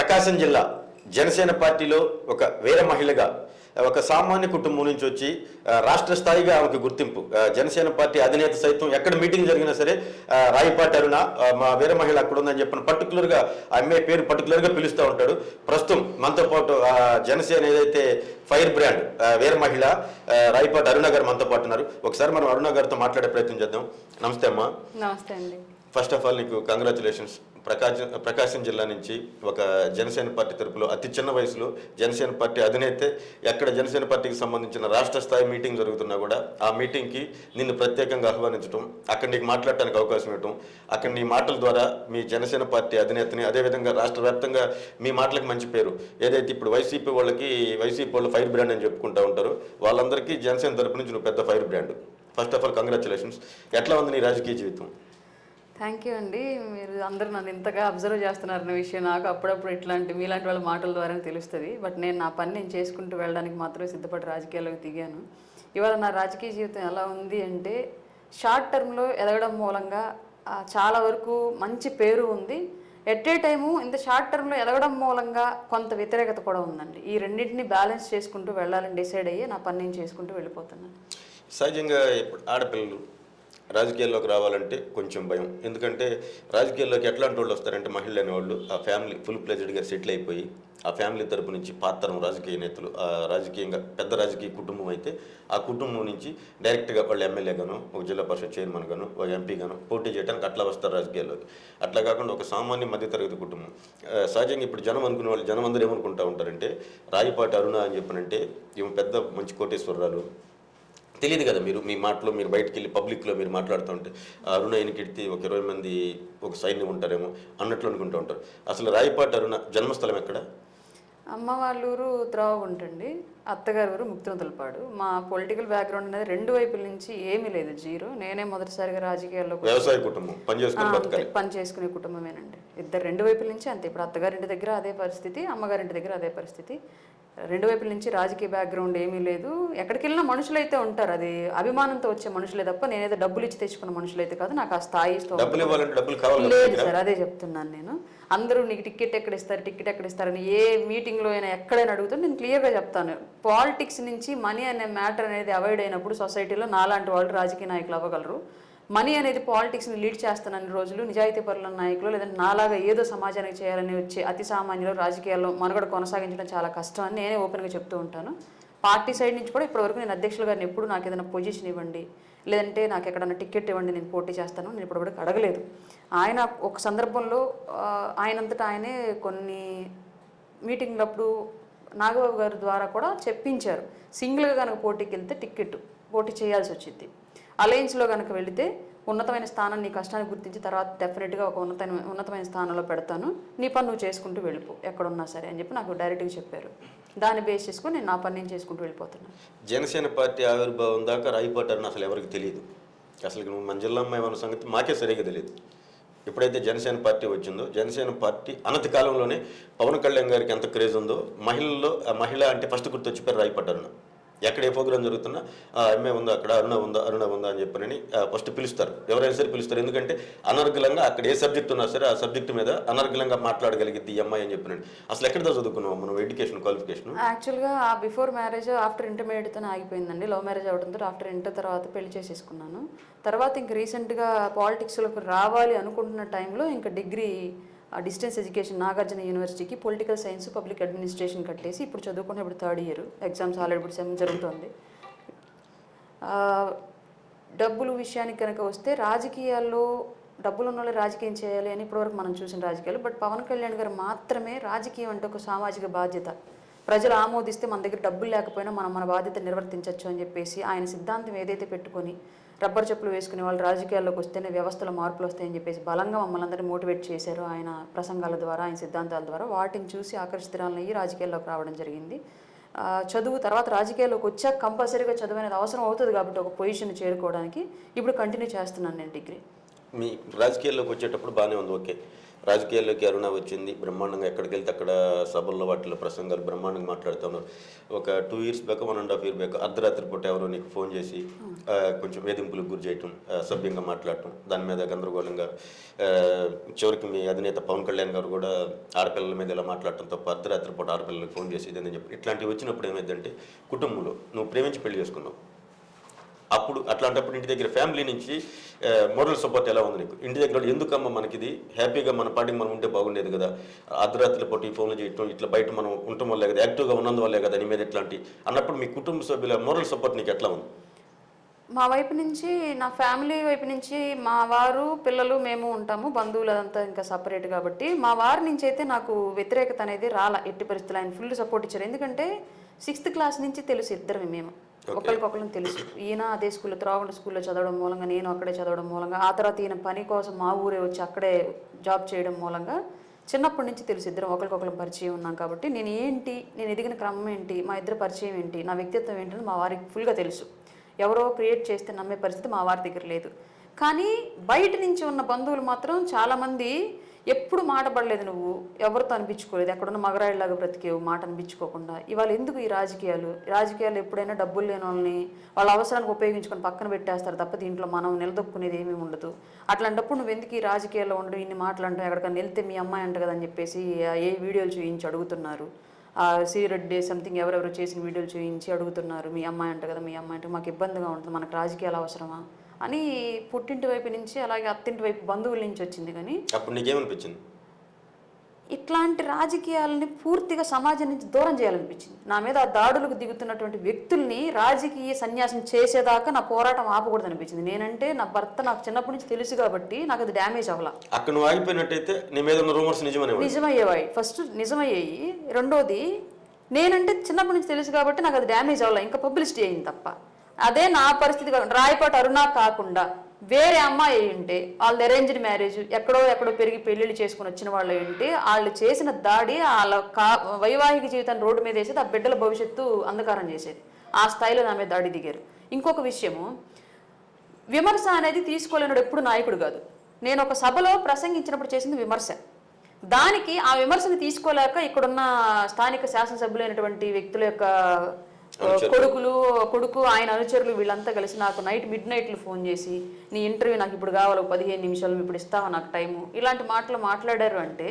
ప్రకాశం జిల్లా జనసేన పార్టీలో ఒక వీర మహిళగా ఒక సామాన్య కుటుంబం నుంచి వచ్చి రాష్ట్ర స్థాయిగా ఆమెకు గుర్తింపు. జనసేన పార్టీ అధినేత సైతం ఎక్కడ మీటింగ్ జరిగినా సరే రాయపాటి అరుణ మా వీర మహిళ అక్కడ ఉందని చెప్పిన పర్టికులర్గా ఆ అమ్మాయి పేరు పర్టికులర్గా పిలుస్తూ ఉంటాడు. ప్రస్తుతం మనతో పాటు జనసేన ఏదైతే ఫైర్ బ్రాండ్ వీర మహిళ రాయపాటి అరుణ గారు మనతో పాటు ఉన్నారు. ఒకసారి మనం అరుణ గారితో మాట్లాడే ప్రయత్నం చేద్దాం. నమస్తే అమ్మా. నమస్తే అండి. ఫస్ట్ ఆఫ్ ఆల్ నీకు కంగ్రాచులేషన్స్. ప్రకాశం జిల్లా నుంచి ఒక జనసేన పార్టీ తరపులో అతి చిన్న వయసులో జనసేన పార్టీ అధినేతే ఎక్కడ జనసేన పార్టీకి సంబంధించిన రాష్ట్ర స్థాయి మీటింగ్ జరుగుతున్నా కూడా ఆ మీటింగ్కి నిన్ను ప్రత్యేకంగా ఆహ్వానించడం, అక్కడ నీకు మాట్లాడటానికి అవకాశం ఇవ్వటం, అక్కడ నీ మాటల ద్వారా మీ జనసేన పార్టీ అధినేతని, అదేవిధంగా రాష్ట్ర వ్యాప్తంగా మీ మాటలకు మంచి పేరు, ఏదైతే ఇప్పుడు వైసీపీ వాళ్ళు ఫైర్ బ్రాండ్ అని చెప్పుకుంటూ ఉంటారు, వాళ్ళందరికీ జనసేన తరపు నుంచి నువ్వు పెద్ద fire brand. First of all congratulations. ఎట్లా ఉంది నీ రాజకీయ జీవితం? థ్యాంక్ యూ అండి. మీరు అందరూ నన్ను ఇంతగా అబ్జర్వ్ చేస్తున్నారన్న విషయం నాకు అప్పుడప్పుడు మీలాంటి వాళ్ళ మాటల ద్వారానే తెలుస్తుంది. బట్ నేను నా పని నేను చేసుకుంటూ వెళ్ళడానికి మాత్రమే సిద్ధపడి రాజకీయాల్లోకి దిగాను. ఇవాళ నా రాజకీయ జీవితం ఎలా ఉంది అంటే, షార్ట్ టర్మ్లో ఎదగడం మూలంగా చాలా వరకు మంచి పేరు ఉంది. ఎట్ ఏ టైము ఇంత షార్ట్ టర్మ్లో ఎదగడం మూలంగా కొంత వ్యతిరేకత కూడా ఉందండి. ఈ రెండింటిని బ్యాలెన్స్ చేసుకుంటూ వెళ్ళాలని డిసైడ్ అయ్యి నా పని నేను చేసుకుంటూ వెళ్ళిపోతున్నాను. సహజంగా ఇప్పుడు ఆడపిల్లలు రాజకీయాల్లోకి రావాలంటే కొంచెం భయం. ఎందుకంటే రాజకీయాల్లోకి ఎట్లాంటి వాళ్ళు వస్తారంటే మహిళలు అనేవాళ్ళు ఆ ఫ్యామిలీ ఫుల్ ప్లెజ్డ్గా సెటిల్ అయిపోయి ఆ ఫ్యామిలీ తరపు నుంచి పాతరం రాజకీయ నేతలు, రాజకీయంగా పెద్ద రాజకీయ కుటుంబం అయితే ఆ కుటుంబం నుంచి డైరెక్ట్గా వాళ్ళు ఎమ్మెల్యే గాను, ఒక జిల్లా పరిషత్ చైర్మన్ గాను, ఒక ఎంపీ గాను పోటీ చేయడానికి అట్లా వస్తారు రాజకీయాల్లోకి. అట్లా కాకుండా ఒక సామాన్య మధ్యతరగతి కుటుంబం. సహజంగా ఇప్పుడు జనం అనుకునే వాళ్ళు, జనం అందరూ ఏమనుకుంటూ ఉంటారంటే రాయపాటి అరుణ అని చెప్పనంటే ఈమె పెద్ద మంచి కోటేశ్వరరాలు. తెలియదు కదా, మీ మాటలో మీరు బయటకు వెళ్ళి పబ్లిక్లో మీరు మాట్లాడుతుంటే అరుణ ఎన్నికెడితే ఒక 20 మంది ఒక సైన్యం ఉంటారేమో అన్నట్లు అనుకుంటూ ఉంటారు. అసలు రాయపాటి అరుణ జన్మస్థలం ఎక్కడ? అమ్మ వాళ్ళ ఊరు త్రోవగుంటండి, అత్తగారి ఊరు ముక్తినతలపాడు. మా పొలిటికల్ బ్యాక్గ్రౌండ్ అనేది రెండు వైపుల నుంచి ఏమీ లేదు, జీరో. నేనే మొదటిసారిగా రాజకీయాల్లో వ్యవసాయ కుటుంబం, పని చేసుకునే కుటుంబమేనండి. రెండు వైపుల నుంచి అంతే. ఇప్పుడు అత్తగారింటి దగ్గర అదే పరిస్థితి, అమ్మగారింటి దగ్గర అదే పరిస్థితి. రెండు వైపుల నుంచి రాజకీయ బ్యాక్గ్రౌండ్ ఏమీ లేదు. ఎక్కడికి వెళ్ళినా మనుషులు అయితే ఉంటారు, అది అభిమానంతో వచ్చే మనుషులే తప్ప నేనైతే డబ్బులు ఇచ్చి తెచ్చుకున్న మనుషులైతే కాదు. నాకు ఆ స్థాయి లేదు సార్, అదే చెప్తున్నాను నేను. అందరూ నీకు టికెట్ ఎక్కడ ఇస్తారని ఏ మీటింగ్లో అయినా ఎక్కడైనా అడుగుతాను. నేను క్లియర్గా చెప్తాను, పాలిటిక్స్ నుంచి మనీ అనే మ్యాటర్ అనేది అవాయిడ్ అయినప్పుడు సొసైటీలో నాలాంటి వాళ్ళు రాజకీయ నాయకులు అవ్వగలరు. మనీ అనేది పాలిటిక్స్ని లీడ్ చేస్తానని రోజులు నిజాయితీ పరుల నాయకులు, లేదంటే నాలాగా ఏదో సమాజానికి చేయాలని వచ్చే అతి సామాన్యులు రాజకీయాల్లో మనుగడ కొనసాగించడం చాలా కష్టం అని నేనే ఓపెన్గా చెప్తూ ఉంటాను. పార్టీ సైడ్ నుంచి కూడా ఇప్పటివరకు నేను అధ్యక్షులు గారిని ఎప్పుడు నాకు ఏదైనా పొజిషన్ ఇవ్వండి, లేదంటే నాకు ఎక్కడన్నా టికెట్ ఇవ్వండి, నేను పోటీ చేస్తాను నేను ఇప్పటివరకు అడగలేదు. ఆయన ఒక సందర్భంలో ఆయనంతటా ఆయనే కొన్ని మీటింగ్లప్పుడు నాగబాబు గారి ద్వారా కూడా చెప్పించారు, సింగిల్గా కనుక పోటీకి వెళ్తే పోటీ చేయాల్సి వచ్చింది. అలయన్స్లో కనుక వెళితే ఉన్నతమైన స్థానం, నీ కష్టాన్ని గుర్తించి తర్వాత డెఫినెట్గా ఒక ఉన్నతమైన స్థానంలో పెడతాను, నీ పని నువ్వు చేసుకుంటూ వెళ్ళిపో ఎక్కడున్నా సరే అని చెప్పి నాకు డైరెక్ట్గా చెప్పారు. దాన్ని బేస్ చేసుకుని నేను నా పని నేను చేసుకుంటూ వెళ్ళిపోతున్నాను. జనసేన పార్టీ ఆవిర్భావం దాకా రాయపాటి అరుణ అసలు ఎవరికి తెలియదు. అసలు మన జిల్లా అమ్మాయి అన్న సంగతి మాకే సరిగ్గా తెలియదు. ఎప్పుడైతే జనసేన పార్టీ వచ్చిందో, జనసేన పార్టీ అనతి కాలంలోనే పవన్ కళ్యాణ్ గారికి ఎంత క్రేజ్ ఉందో, మహిళల్లో మహిళ అంటే ఫస్ట్ గుర్తొచ్చిపోయారు రాయపాటి అరుణ. ఎక్కడ ఏ ప్రోగ్రాం జరుగుతున్నా ఎంఏ ఉందా, అక్కడ అరుణ ఉందా అని చెప్పని ఫస్ట్ పిలుస్తారు. ఎవరైనా సరే పిలుస్తారు. ఎందుకంటే అనర్గళంగా అక్కడ ఏ సబ్జెక్ట్ ఉన్నా సరే ఆ సబ్జెక్ట్ మీద అనర్గళంగా మాట్లాడగలిగింది ఈ అమ్మాయి అని చెప్పినండి. అసలు ఎక్కడ చదువుకున్నావు మనం ఎడ్యుకేషన్ క్వాలిఫికేషన్? యాక్చువల్గా బిఫోర్ మ్యారేజ్ ఆఫ్టర్ ఇంటర్మీడియట్తో ఆగిపోయిందండి. లవ్ మ్యారేజ్ అవడంతో ఆఫ్టర్ ఇంటర్ తర్వాత పెళ్లి చేసేసుకున్నాను. తర్వాత ఇంక రీసెంట్గా పాలిటిక్స్లోకి రావాలి అనుకుంటున్న టైంలో ఇంకా డిగ్రీ డిస్టెన్స్ ఎడ్యుకేషన్ నాగార్జున యూనివర్సిటీకి పొలిటికల్ సైన్స్ పబ్లిక్ అడ్మినిస్ట్రేషన్ కట్టేసి ఇప్పుడు చదువుకుని ఇప్పుడు థర్డ్ ఇయర్ ఎగ్జామ్స్ ఆల్రెడీ ఇప్పుడు సెమ్ జరుగుతుంది. డబ్బులు విషయానికి కనుక వస్తే, రాజకీయాల్లో డబ్బులు ఉన్న వాళ్ళు రాజకీయం చేయాలి అని ఇప్పటివరకు మనం చూసిన రాజకీయాలు. బట్ పవన్ కళ్యాణ్ గారు మాత్రమే రాజకీయం అంటే ఒక సామాజిక బాధ్యత, ప్రజలు ఆమోదిస్తే మన దగ్గర డబ్బులు లేకపోయినా మనం మన బాధ్యత నిర్వర్తించవచ్చు అని చెప్పేసి ఆయన సిద్ధాంతం ఏదైతే పెట్టుకొని రబ్బర్ చెప్పులు వేసుకునే వాళ్ళు రాజకీయాల్లోకి వస్తేనే వ్యవస్థలో మార్పులు వస్తాయని చెప్పేసి బలంగా మమ్మల్ని అందరినీ మోటివేట్ చేశారు ఆయన ప్రసంగాల ద్వారా, ఆయన సిద్ధాంతాల ద్వారా. వాటిని చూసి ఆకర్షితురాలయ్యి రాజకీయాల్లోకి రావడం జరిగింది. చదువు తర్వాత రాజకీయాల్లోకి వచ్చాక కంపల్సరీగా చదువు అనేది అవసరం అవుతుంది కాబట్టి ఒక పొజిషన్ చేరుకోవడానికి ఇప్పుడు కంటిన్యూ చేస్తున్నాను నేను డిగ్రీ. మీ రాజకీయాల్లోకి వచ్చేటప్పుడు బాగానే ఉంది, ఓకే. రాజకీయాల్లోకి అరుణ వచ్చింది, బ్రహ్మాండంగా ఎక్కడికి వెళ్తే అక్కడ సభల్లో వాటిలో ప్రసంగాలు బ్రహ్మాండంగా మాట్లాడుతున్నారు. ఒక 2 years బ్యాక్ 1.5 year బ్యాక్ అర్ధరాత్రి పూట ఎవరో నీకు ఫోన్ చేసి కొంచెం వేధింపులకు గురి చేయటం, అసభ్యంగా మాట్లాడటం, దాని మీద గందరగోళంగా చివరికి మీ అధినేత పవన్ కళ్యాణ్ గారు కూడా ఆడపిల్లల మీద ఇలా మాట్లాడటం తప్ప అర్ధరాత్రి పూట ఆడపిల్లలకు ఫోన్ చేసి ఇదని చెప్పి ఇట్లాంటివి వచ్చినప్పుడు ఏమైందంటే కుటుంబంలో నువ్వు ప్రేమించి పెళ్లి చేసుకున్నావు, అప్పుడు అట్లాంటప్పుడు ఇంటి దగ్గర ఫ్యామిలీ నుంచి మోరల్ సపోర్ట్ ఎలా ఉంది నీకు? ఇంటి దగ్గర ఎందుకమ్మా మనకి ఇది హ్యాపీగా మన పార్టీకి మనం ఉంటే బాగుండేది కదా, అర్ధరాత్రి పూట ఈ ఫోన్లు చేయటం ఇట్లా బయట మనం ఉండటం వల్లే కదా, యాక్టివ్గా ఉన్నందువల్లే కదా నీ మీద ఇట్లాంటి అన్నప్పుడు మీ కుటుంబ సభ్యుల మోరల్ సపోర్ట్ నీకు ఎట్లా ఉంది? మా వైపు నుంచి, నా ఫ్యామిలీ వైపు నుంచి మా వారు పిల్లలు మేము ఉంటాము, బంధువులు అదంతా ఇంకా సపరేట్ కాబట్టి మా వారి నుంచి అయితే నాకు వ్యతిరేకత అనేది రాలా. ఎట్టి పరిస్థితులు ఆయన ఫుల్ సపోర్ట్ ఇచ్చారు. ఎందుకంటే 6th class నుంచి తెలుసు ఇద్దరు మేము, ఒకరికొకరిని తెలుసు. ఈయన అదే స్కూల్లో త్రాగుంట స్కూల్లో చదవడం మూలంగా, నేను అక్కడే చదవడం మూలంగా, ఆ తర్వాత ఈయన పని కోసం మా ఊరే వచ్చి అక్కడే జాబ్ చేయడం మూలంగా చిన్నప్పటి నుంచి తెలుసు. ఇద్దరం ఒకరికొకరు పరిచయం ఉన్నాం కాబట్టి నేను ఎదిగిన క్రమం ఏంటి, మా ఇద్దరు పరిచయం ఏంటి, నా వ్యక్తిత్వం ఏంటని మా వారికి ఫుల్గా తెలుసు. ఎవరో క్రియేట్ చేస్తే నమ్మే పరిస్థితి మా వారి దగ్గర లేదు. కానీ బయట నుంచి ఉన్న బంధువులు మాత్రం చాలామంది ఎప్పుడు మాట పడలేదు, నువ్వు ఎవరితో అనిపించుకోలేదు, ఎక్కడున్న మగరాయిలాగా బ్రతికేవు, మాట అనిపించుకోకుండా. ఇవాళ ఎందుకు ఈ రాజకీయాలు ఎప్పుడైనా డబ్బులు లేని వాళ్ళని వాళ్ళ అవసరానికి ఉపయోగించుకొని పక్కన పెట్టేస్తారు తప్ప దీంట్లో మనం నిలదొక్కునేది ఏమీ ఉండదు. అట్లాంటప్పుడు నువ్వు ఎందుకు ఈ రాజకీయాల్లో ఉండవు, ఇన్ని మాటలంటావు, ఎక్కడికైనా వెళ్తే మీ అమ్మాయి అంట కదని చెప్పేసి ఏ వీడియోలు చూపించి అడుగుతున్నారు. సిరెడ్డి సంథింగ్ ఎవరెవరు చేసిన వీడియోలు చూపించి అడుగుతున్నారు, మీ అమ్మాయి అంట కదా, మీ అమ్మాయి అంటే మాకు ఇబ్బందిగా ఉంటుంది, మనకు రాజకీయాలు అవసరమా అని పుట్టింటి వైపు నుంచి అలాగే అత్తింటి వైపు బంధువుల నుంచి వచ్చింది. కానీ అప్పుడు నీకేమనిపించింది? ఇట్లాంటి రాజకీయాలని పూర్తిగా సమాజం నుంచి దూరం చేయాలనిపించింది. నా మీద ఆ దాడులకు దిగుతున్నటువంటి వ్యక్తుల్ని రాజకీయ సన్యాసం చేసేదాకా నా పోరాటం ఆపకూడదు అనిపించింది. నేనంటే నా భర్త నాకు చిన్నప్పటి నుంచి తెలుసు కాబట్టి నాకు అది డ్యామేజ్ అవ్వాల. అక్కడ నువ్వు ఆగిపోయినట్టయితే నీ మీద ఉన్న రూమర్స్ నిజమయ్యేవాయి. ఫస్ట్ నిజమయ్యాయి. రెండోది, నేనంటే చిన్నప్పటి నుంచి తెలుసు కాబట్టి నాకు అది డ్యామేజ్ అవ్వాల, ఇంకా పబ్లిసిటీ అయింది తప్ప. అదే నా పరిస్థితి రాయపాటి అరుణ కాకుండా వేరే అమ్మాయి ఉంటే, వాళ్ళది అరేంజ్డ్ మ్యారేజ్, ఎక్కడో పెరిగి పెళ్ళిళ్ళు చేసుకుని వచ్చిన వాళ్ళు ఏంటి, వాళ్ళు చేసిన దాడి వాళ్ళ వైవాహిక జీవితాన్ని రోడ్డు మీద వేసేది, ఆ బిడ్డల భవిష్యత్తు అంధకారం చేసేది. ఆ స్థాయిలో నా మీద దాడి దిగారు. ఇంకొక విషయము, విమర్శ అనేది తీసుకోలేనుడు ఎప్పుడు నాయకుడు కాదు. నేను ఒక సభలో ప్రసంగించినప్పుడు చేసింది విమర్శ. దానికి ఆ విమర్శను తీసుకోలేక ఇక్కడున్న స్థానిక శాసనసభ్యులైనటువంటి వ్యక్తుల యొక్క కొడుకు ఆయన అనుచరులు వీళ్ళంతా కలిసి నాకు మిడ్ నైట్లు ఫోన్ చేసి, నీ ఇంటర్వ్యూ నాకు ఇప్పుడు కావాలి, 15 నిమిషాలు ఇప్పుడు ఇస్తావా నాకు టైము, ఇలాంటి మాటలు మాట్లాడారు. అంటే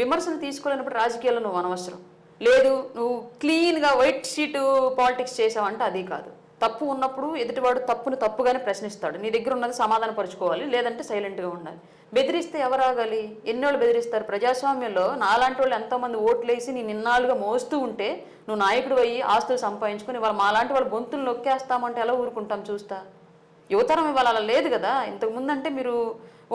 విమర్శలు తీసుకోలేనప్పుడు రాజకీయాల్లో నువ్వు అనవసరం. లేదు, నువ్వు క్లీన్గా వైట్ షీట్ పాలిటిక్స్ చేసావంటే అది కాదు. తప్పు ఉన్నప్పుడు ఎదుటివాడు తప్పును తప్పుగానే ప్రశ్నిస్తాడు, నీ దగ్గర ఉన్నది సమాధానపరుచుకోవాలి, లేదంటే సైలెంట్గా ఉండాలి. బెదిరిస్తే ఎవరాగాలి? ఎన్నోళ్ళు బెదిరిస్తారు. ప్రజాస్వామ్యంలో నాలాంటి వాళ్ళు ఎంతోమంది ఓట్లేసి నీ నిన్నాళ్ళుగా మోస్తూ ఉంటే నువ్వు నాయకుడు అయ్యి ఆస్తులు సంపాదించుకొని వాళ్ళు మాలాంటి వాళ్ళు గొంతులు నొక్కేస్తామంటే ఎలా ఊరుకుంటాం చూస్తా? యువతరం ఇవాళ అలా లేదు కదా. ఇంతకుముందు అంటే మీరు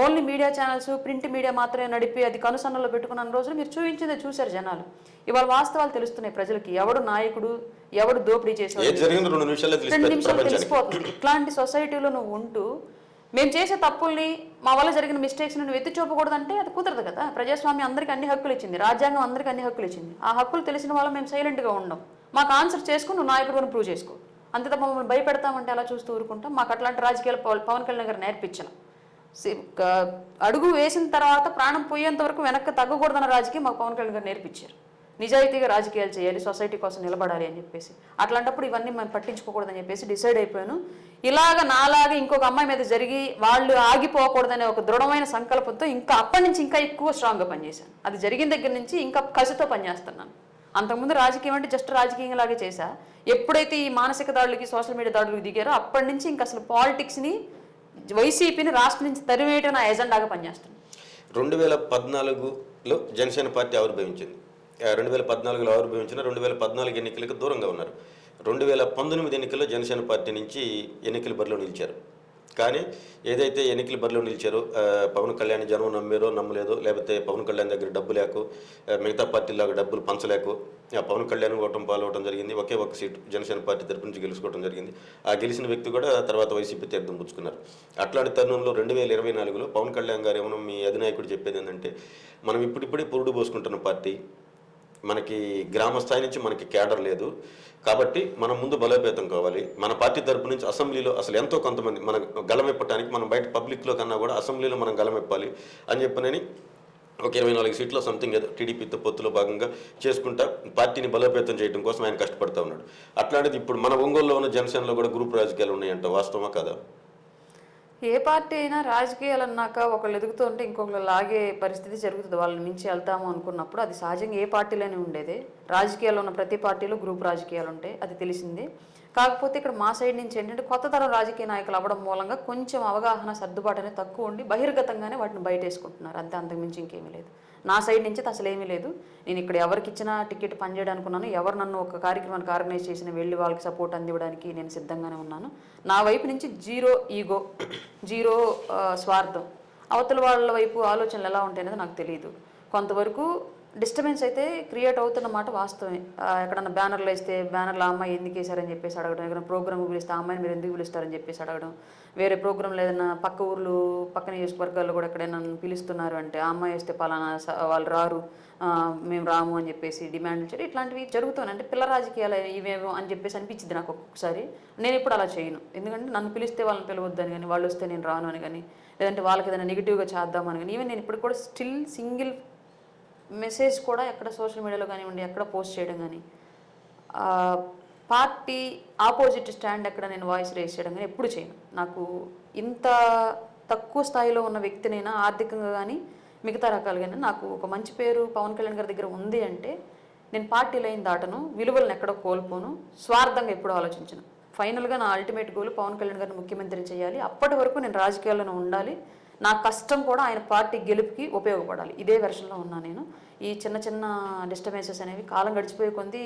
only media channels, print media మాత్రమే నడిపి అది కనుసన్నలో పెట్టుకున్న రోజులు మీరు చూపించిందే చూశారు జనాలు. ఇవాళ వాస్తవాలు తెలుస్తున్నాయి ప్రజలకి, ఎవడు నాయకుడు, ఎవడు దోపిడీ చేసేవాడు 2 నిమిషాలు తెలిసిపోతుంది. ఇట్లాంటి సొసైటీలో నువ్వు ఉంటూ మేము చేసే తప్పుల్ని, మా వల్ల జరిగిన మిస్టేక్స్ నువ్వు ఎత్తి చూపకూడదంటే అది కుదరదు కదా. ప్రజాస్వామ్యం అందరికీ అన్ని హక్కులు ఇచ్చింది, రాజ్యాంగం అందరికీ అన్ని హక్కులు ఇచ్చింది. ఆ హక్కులు తెలిసిన వాళ్ళు మేము సైలెంట్గా ఉండం. మాకు ఆన్సర్ చేసుకుని నువ్వు నాయకుడు ప్రూవ్ చేసుకో, అంతే తప్ప మమ్మల్ని భయపెడతామంటే అలా చూస్తూ ఊరుకుంటాం. మాకు అట్లాంటి రాజకీయాలు పవన్ కళ్యాణ్ గారు నేర్పించాను. అడుగు వేసిన తర్వాత ప్రాణం పోయేంత వరకు వెనక్కి తగ్గకూడదన్న రాజకీయం మాకు పవన్ కళ్యాణ్ గారు నేర్పించారు. నిజాయితీగా రాజకీయాలు చేయాలి, సొసైటీ కోసం నిలబడాలి అని చెప్పేసి. అట్లాంటప్పుడు ఇవన్నీ మేము పట్టించుకోకూడదని చెప్పేసి డిసైడ్ అయిపోయాను. ఇలాగ నాలాగా ఇంకొక అమ్మాయి మీద జరిగి వాళ్ళు ఆగిపోకూడదనే ఒక దృఢమైన సంకల్పంతో ఇంకా అప్పటి నుంచి ఇంకా ఎక్కువ స్ట్రాంగ్గా పనిచేశాను. అది జరిగిన దగ్గర నుంచి ఇంకా కసితో పనిచేస్తున్నాను. అంతకుముందు రాజకీయం అంటే జస్ట్ రాజకీయంలాగే చేశా. ఎప్పుడైతే ఈ మానసిక దాడులకి, సోషల్ మీడియా దాడులకు దిగారో అప్పటి నుంచి ఇంకా అసలు పాలిటిక్స్ని, వైసీపీని రాష్ట్రం నుంచి తరివేయటం నా ఎజెండాగా పనిచేస్తాను. 2014లో జనసేన పార్టీ ఆవిర్భవించింది. 2014లో ఆవిర్భవించిన 2014 ఎన్నికలకు దూరంగా ఉన్నారు. 2019 ఎన్నికల్లో జనసేన పార్టీ నుంచి ఎన్నికల బరిలో నిలిచారు. కానీ ఏదైతే ఎన్నికల బరిలో నిలిచారో పవన్ కళ్యాణ్ జనం నమ్మారో నమ్మలేదో, లేకపోతే పవన్ కళ్యాణ్ దగ్గర డబ్బు లేకో, మిగతా పార్టీలాగా డబ్బులు పంచలేకో పవన్ కళ్యాణ్ ఓటం పాలవడం జరిగింది. ఒకే ఒక సీటు జనసేన పార్టీ తరపు నుంచి గెలుచుకోవడం జరిగింది. ఆ గెలిచిన వ్యక్తి కూడా తర్వాత వైసీపీ తీర్థం పుచ్చుకున్నారు. అట్లాంటి తరుణంలో 2024లో పవన్ కళ్యాణ్ గారు ఏమన్నా మీ అధినాయకుడు చెప్పేది ఏంటంటే, మనం ఇప్పుడిప్పుడే పురుడు పోసుకుంటున్న పార్టీ, మనకి గ్రామ స్థాయి నుంచి మనకి క్యాడర్ లేదు కాబట్టి మనం ముందు బలోపేతం కావాలి. మన పార్టీ తరపు నుంచి అసెంబ్లీలో అసలు ఎంతో కొంతమంది మనం గలమెప్పటానికి, మనం బయట పబ్లిక్లో కన్నా కూడా అసెంబ్లీలో మనం గలమెప్పాలి అని చెప్పనని ఒక 24 సీట్లో సంథింగ్ ఏదో టీడీపీతో పొత్తులో భాగంగా చేసుకుంటా పార్టీని బలోపేతం చేయడం కోసం ఆయన కష్టపడతా ఉన్నాడు. అట్లాంటిది ఇప్పుడు మన ఒంగోలులో ఉన్న జనసేనలో కూడా గ్రూప్ రాజకీయాలు ఉన్నాయంట, వాస్తవమా కదా? ఏ పార్టీ అయినా రాజకీయాలు అన్నాక ఒకళ్ళు ఎదుగుతూ ఉంటే ఇంకొకళ్ళు లాగే పరిస్థితి జరుగుతుంది. వాళ్ళని మించి వెళ్తాము అనుకున్నప్పుడు అది సహజంగా ఏ పార్టీలోనే ఉండేది. రాజకీయాల్లో ఉన్న ప్రతి పార్టీలో గ్రూప్ రాజకీయాలు ఉంటాయి, అది తెలిసిందే. కాకపోతే ఇక్కడ మా సైడ్ నుంచి ఏంటంటే కొత్త తరం రాజకీయ నాయకులు అవ్వడం మూలంగా కొంచెం అవగాహన సర్దుబాటు అనేది తక్కువ ఉండి బహిర్గతంగానే వాటిని బయటేసుకుంటున్నారు, అంతే, అంతకుమించి ఇంకేమీ లేదు. నా సైడ్ నుంచి అసలు ఏమీ లేదు. నేను ఇక్కడ ఎవరికి ఇచ్చినా టికెట్ పనిచేయడానికి ఉన్నాను. ఎవరు నన్ను ఒక కార్యక్రమానికి ఆర్గనైజ్ చేసిన వెళ్ళి వాళ్ళకి సపోర్ట్ అందివ్వడానికి నేను సిద్ధంగానే ఉన్నాను. నా వైపు నుంచి జీరో ఈగో, జీరో స్వార్థం. అవతల వాళ్ళ వైపు ఆలోచనలు ఎలా ఉంటాయనేది నాకు తెలియదు. కొంతవరకు డిస్టర్బెన్స్ అయితే క్రియేట్ అవుతున్నమాట వాస్తవమే. ఎక్కడన్నా బ్యానర్లు వేస్తే బ్యానర్లో ఆ అమ్మాయి ఎందుకు వేశారని చెప్పేసి అడగడం, ఎక్కడైనా ప్రోగ్రామ్ పిలిస్తే ఆ అమ్మాయిని మీరు ఎందుకు పిలుస్తారని చెప్పేసి అడగడం, వేరే ప్రోగ్రాంలు ఏదైనా పక్క ఊర్లు పక్క నియోజకవర్గాల్లో కూడా ఎక్కడైనా పిలుస్తున్నారు అంటే ఆ అమ్మాయి వేస్తే పలానా వాళ్ళు రారు, మేము రాము అని చెప్పేసి డిమాండ్లు చేయడం, ఇట్లాంటివి జరుగుతున్నాయి. అంటే పిల్ల రాజకీయాలు ఇవేమో అని చెప్పేసి అనిపించింది నాకు ఒక్కొక్కసారి. నేను ఇప్పుడు అలా చేయను, ఎందుకంటే నన్ను పిలిస్తే వాళ్ళని పిలవద్దని కానీ, వాళ్ళు వస్తే నేను రాను అని కానీ, లేదంటే వాళ్ళకి ఏదైనా నెగిటివ్గా చేద్దామని కానీ, ఈవెన్ నేను ఇప్పుడు కూడా స్టిల్ సింగిల్ మెసేజ్ కూడా ఎక్కడ సోషల్ మీడియాలో కానివ్వండి ఎక్కడ పోస్ట్ చేయడం కానీ, పార్టీ ఆపోజిట్ స్టాండ్ ఎక్కడ నేను వాయిస్ రేస్ చేయడం కానీ ఎప్పుడు చేయను. నాకు ఇంత తక్కువ స్థాయిలో ఉన్న వ్యక్తినైనా ఆర్థికంగా కానీ మిగతా రకాలుగానే నాకు ఒక మంచి పేరు పవన్ కళ్యాణ్ గారి దగ్గర ఉంది అంటే నేను పార్టీ లైన్ దాటను, విలువలను ఎక్కడో కోల్పోను, స్వార్థంగా ఎప్పుడూ ఆలోచించను. ఫైనల్గా నా అల్టిమేట్ గోల్ పవన్ కళ్యాణ్ గారిని ముఖ్యమంత్రి చేయాలి. అప్పటి వరకు నేను రాజకీయాల్లోనే ఉండాలి. నా కష్టం కూడా ఆయన పార్టీ గెలుపుకి ఉపయోగపడాలి. ఇదే వెర్షన్లో ఉన్నా నేను. ఈ చిన్న చిన్న డిస్టర్బెన్సెస్ అనేవి కాలం గడిచిపోయే కొద్దీ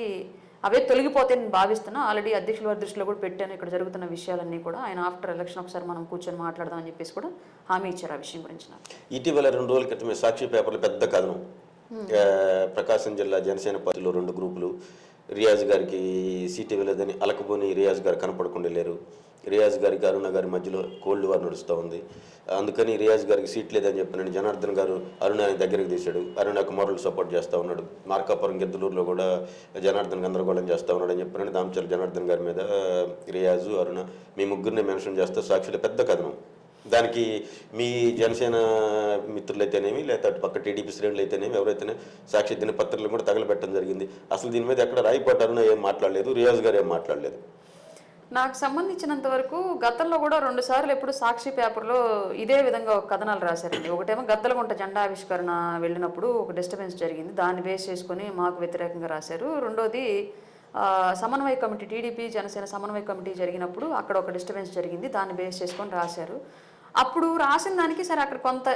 అవే తొలగిపోతే నేను భావిస్తున్నా. ఆల్రెడీ అధ్యక్షుల వారి దృష్టిలో కూడా పెట్టాను ఇక్కడ జరుగుతున్న విషయాలన్నీ కూడా. ఆయన ఆఫ్టర్ ఎలక్షన్ ఒకసారి మనం కూర్చొని మాట్లాడదామని చెప్పేసి కూడా హామీ ఇచ్చారు ఆ విషయం గురించి నాకు. ఇటీవల 2 రోజుల క్రితమే సాక్షి పేపర్లో పెద్ద కథనం, ప్రకాశం జిల్లా జనసేన పార్టీలో 2 గ్రూపులు, రియాజ్ గారికి సీట్ ఇవ్వలేదని అలకబోని రియాజ్ గారు కనపడకుండా లేరు, రియాజ్ గారికి అరుణ గారి మధ్యలో కోల్డ్ వార్ నడుస్తూ ఉంది, అందుకని రియాజ్ గారికి సీట్ లేదని చెప్పినని జనార్దన్ గారు అరుణని దగ్గరికి తీశాడు, అరుణకు మోరల్ సపోర్ట్ చేస్తూ ఉన్నాడు. మార్కాపురం గిద్దలూరులో కూడా జనార్దన్ గందరగోళం చేస్తూ ఉన్నాడు అని చెప్పినని దామచర్ల జనార్దన్ గారి మీద రియాజు అరుణ మీ ముగ్గురిని మెన్షన్ చేస్తూ సాక్షిలో పెద్ద కథనం. దానికి మీ జనసేన మిత్రులైతేనేమి లేదా అటు పక్క టీడీపీ శ్రేణులు అయితేనేమి ఎవరైతేనే సాక్షి దినపత్రికలు కూడా తగలబెట్టడం జరిగింది. అసలు దీని మీద ఎక్కడ రాయిపోటారున ఏం మాట్లాడలేదు, రియాజ్ గారు ఏం మాట్లాడలేదు. నాకు సంబంధించినంత వరకు గతంలో కూడా 2 సార్లు ఎప్పుడు సాక్షి పేపర్లో ఇదే విధంగా ఒక కథనాలు రాశారండి. ఒకటేమో గద్దలగుంట జెండా ఆవిష్కరణ వెళ్ళినప్పుడు ఒక డిస్టర్బెన్స్ జరిగింది, దాన్ని బేస్ చేసుకొని మాకు వ్యతిరేకంగా రాశారు. రెండోది సమన్వయ కమిటీ టీడీపీ జనసేన సమన్వయ కమిటీ జరిగినప్పుడు అక్కడ ఒక డిస్టర్బెన్స్ జరిగింది, దాన్ని బేస్ చేసుకొని రాశారు. అప్పుడు రాసిన దానికి సరే అక్కడ కొంత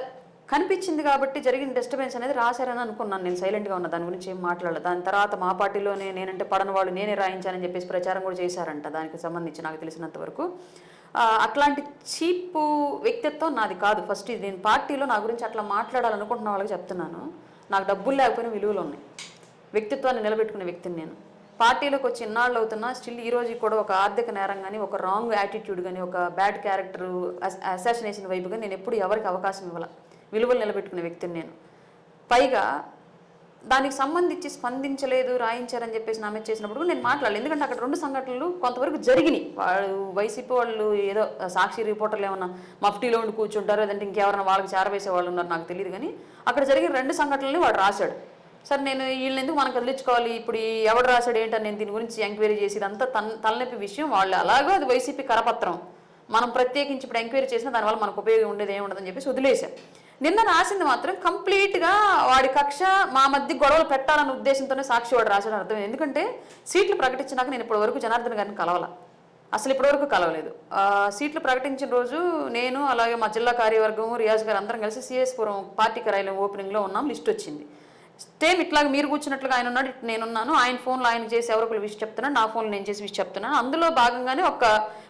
కనిపించింది కాబట్టి జరిగిన డిస్టర్బెన్స్ అనేది రాశారని అనుకున్నాను. నేను సైలెంట్గా ఉన్న, దాని గురించి ఏం మాట్లాడలేదు. దాని తర్వాత మా పార్టీలోనే నేనంటే పడని వాళ్ళు నేనే రాయించానని చెప్పేసి ప్రచారం కూడా చేశారంట. దానికి సంబంధించి నాకు తెలిసినంత వరకు అట్లాంటి చీప్ వ్యక్తిత్వం నాది కాదు. ఫస్ట్ ఇది నేను పార్టీలో నా గురించి అట్లా మాట్లాడాలనుకుంటున్న వాళ్ళకి చెప్తున్నాను. నాకు డబ్బులు లేకపోయినా విలువలు ఉన్నాయి, వ్యక్తిత్వాన్ని నిలబెట్టుకునే వ్యక్తిని నేను. పార్టీలోకి వచ్చి ఇన్నాళ్ళు అవుతున్నా స్టిల్ ఈ రోజు కూడా ఒక ఆర్థిక నేరం కానీ, ఒక రాంగ్ యాటిట్యూడ్ కానీ, ఒక బ్యాడ్ క్యారెక్టర్ అసాసినేషన్ వైపు కానీ నేను ఎప్పుడు ఎవరికి అవకాశం ఇవ్వాలి. విలువలు నిలబెట్టుకునే వ్యక్తిని నేను. పైగా దానికి సంబంధించి స్పందించలేదు, రాయించారని చెప్పేసి నా మీద చేసినప్పుడు నేను మాట్లాడలేదు. ఎందుకంటే అక్కడ 2 సంఘటనలు కొంతవరకు జరిగినాయి. వాళ్ళు వైసీపీ వాళ్ళు ఏదో సాక్షి రిపోర్టర్లు ఏమన్నా మఫ్టీలో ఉండి కూర్చుంటారు, లేదంటే ఇంకెవరైనా వాళ్ళకి చేరవేసే వాళ్ళు ఉన్నారు నాకు తెలియదు. కానీ అక్కడ జరిగిన 2 సంఘటనలు వాడు రాశాడు. సరే నేను వీళ్ళని ఎందుకు మనం కదిలించుకోవాలి, ఇప్పుడు ఎవడు రాశాడు ఏంటని నేను దీని గురించి ఎంక్వైరీ చేసి ఇదంతా తలనొప్పి విషయం. వాళ్ళు అలాగో అది వైసీపీ కరపత్రం, మనం ప్రత్యేకించి ఇప్పుడు ఎంక్వైరీ చేసినా దానివల్ల మనకు ఉపయోగం ఉండేది ఏముండదని చెప్పేసి వదిలేశాం. నిన్న రాసింది మాత్రం కంప్లీట్గా వాడి కక్ష మా మధ్య గొడవలు పెట్టాలన్న ఉద్దేశంతోనే సాక్షి వాడు రాశాడని అర్థం. ఎందుకంటే సీట్లు ప్రకటించినాక నేను ఇప్పటివరకు జనార్దన్ గారిని కలవాల, అసలు ఇప్పటివరకు కలవలేదు. సీట్లు ప్రకటించిన రోజు నేను అలాగే మా జిల్లా కార్యవర్గం రియాజ్ గారు అందరం కలిసి సిఎస్పురం పార్టీ కార్యాలయం ఓపెనింగ్లో ఉన్నాం. లిస్ట్ వచ్చింది. సేమ్ ఇట్లాగా మీరు కూర్చున్నట్లుగా ఆయన ఉన్నాడు, నేనున్నాను. ఆయన ఫోన్లో ఆయన చేసి ఎవరొకరు విష్ చెప్తున్నాను, నా ఫోన్లో నేను చేసి విష్ చెప్తున్నాను. అందులో భాగంగానే ఒక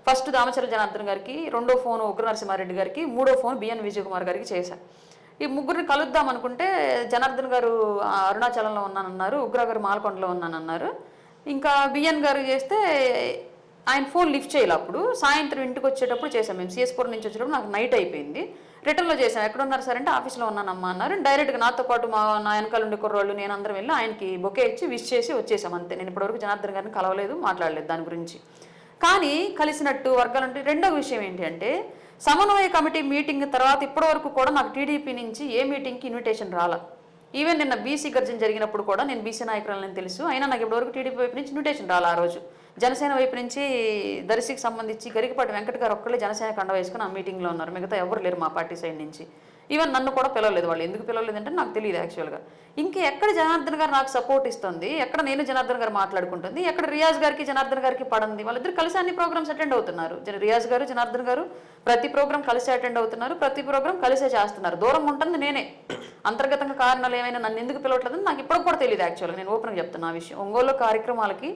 ఫస్ట్ దామచర్ల జనార్దన్ గారికి, 2వ ఫోన్ ఉగ్ర నరసింహారెడ్డి గారికి, 3వ ఫోన్ బిఎన్ విజయకుమార్ గారికి చేశాను. ఈ ముగ్గురిని కలుద్దాం అనుకుంటే జనార్దన్ గారు అరుణాచలంలో ఉన్నానన్నారు, ఉగ్ర గారు మాల్కొండలో ఉన్నానన్నారు. ఇంకా బిఎన్ గారు చేస్తే ఆయన ఫోన్ లిఫ్ట్ చేయాలి. అప్పుడు సాయంత్రం ఇంటికి వచ్చేటప్పుడు చేశాం. మేము సిఎస్పురం నుంచి వచ్చేటప్పుడు నాకు నైట్ అయిపోయింది. రిటర్న్లో చేశాను. ఎక్కడ ఉన్నారు సార్ అంటే ఆఫీస్లో ఉన్నానమ్మా అన్నారు. డైరెక్ట్గా నాతో పాటు నా వెనకాల ఉండే కుర్రోళ్ళు నేను అందరం వెళ్ళి ఆయనకి బొకే ఇచ్చి విష్ చేసి వచ్చేసాం అంతే. నేను ఇప్పటివరకు జనార్దన్ గారిని కలవలేదు, మాట్లాడలేదు దాని గురించి. కానీ కలిసినట్టు వర్గాలంటే రెండవ విషయం ఏంటి అంటే సమన్వయ కమిటీ మీటింగ్ తర్వాత ఇప్పటివరకు కూడా నాకు టీడీపీ నుంచి ఏ మీటింగ్కి ఇన్విటేషన్ రాలా. ఈవెన్ నిన్న బీసీ గర్జన జరిగినప్పుడు కూడా నేను బీసీ నాయకురాలని తెలుసు, అయినా నాకు ఇప్పటివరకు టీడీపీ వైపు నుంచి ఇన్విటేషన్ రాలి. ఆ రోజు జనసేన వైపు నుంచి దర్శికి సంబంధించి గరికపాటి వెంకట గారు ఒక్కళ్ళే జనసేన కండ వేసుకుని ఆ మీటింగ్లో ఉన్నారు, మిగతా ఎవరు లేరు మా పార్టీ సైడ్ నుంచి. ఈవెన్ నన్ను కూడా పిలవలేదు. వాళ్ళు ఎందుకు పిలవలేదంటే నాకు తెలియదు యాక్చువల్గా. ఇంకా ఎక్కడ జనార్దన్ గారు నాకు సపోర్ట్ ఇస్తుంది, ఎక్కడ నేను జనార్దన్ గారు మాట్లాడుకుంటుంది, ఎక్కడ రియాజ్ గారికి జనార్దన్ గారికి పడింది. వాళ్ళిద్దరు కలిసి అన్ని ప్రోగ్రామ్స్ అటెండ్ అవుతున్నారు. రియాజ్ గారు జనార్దన్ గారు ప్రతి ప్రోగ్రామ్ కలిసి అటెండ్ అవుతున్నారు, ప్రతి ప్రోగ్రామ్ కలిసే చేస్తున్నారు. దూరం ఉంటుంది నేనే. అంతర్గతంగా కారణాలు ఏమైనా నన్ను ఎందుకు పిలవట్లేదని నాకు ఇప్పటికి కూడా తెలియదు యాక్చువల్గా. నేను ఓపెన్గా చెప్తున్నా ఆ విషయం. ఒంగోలు కార్యక్రమాలకి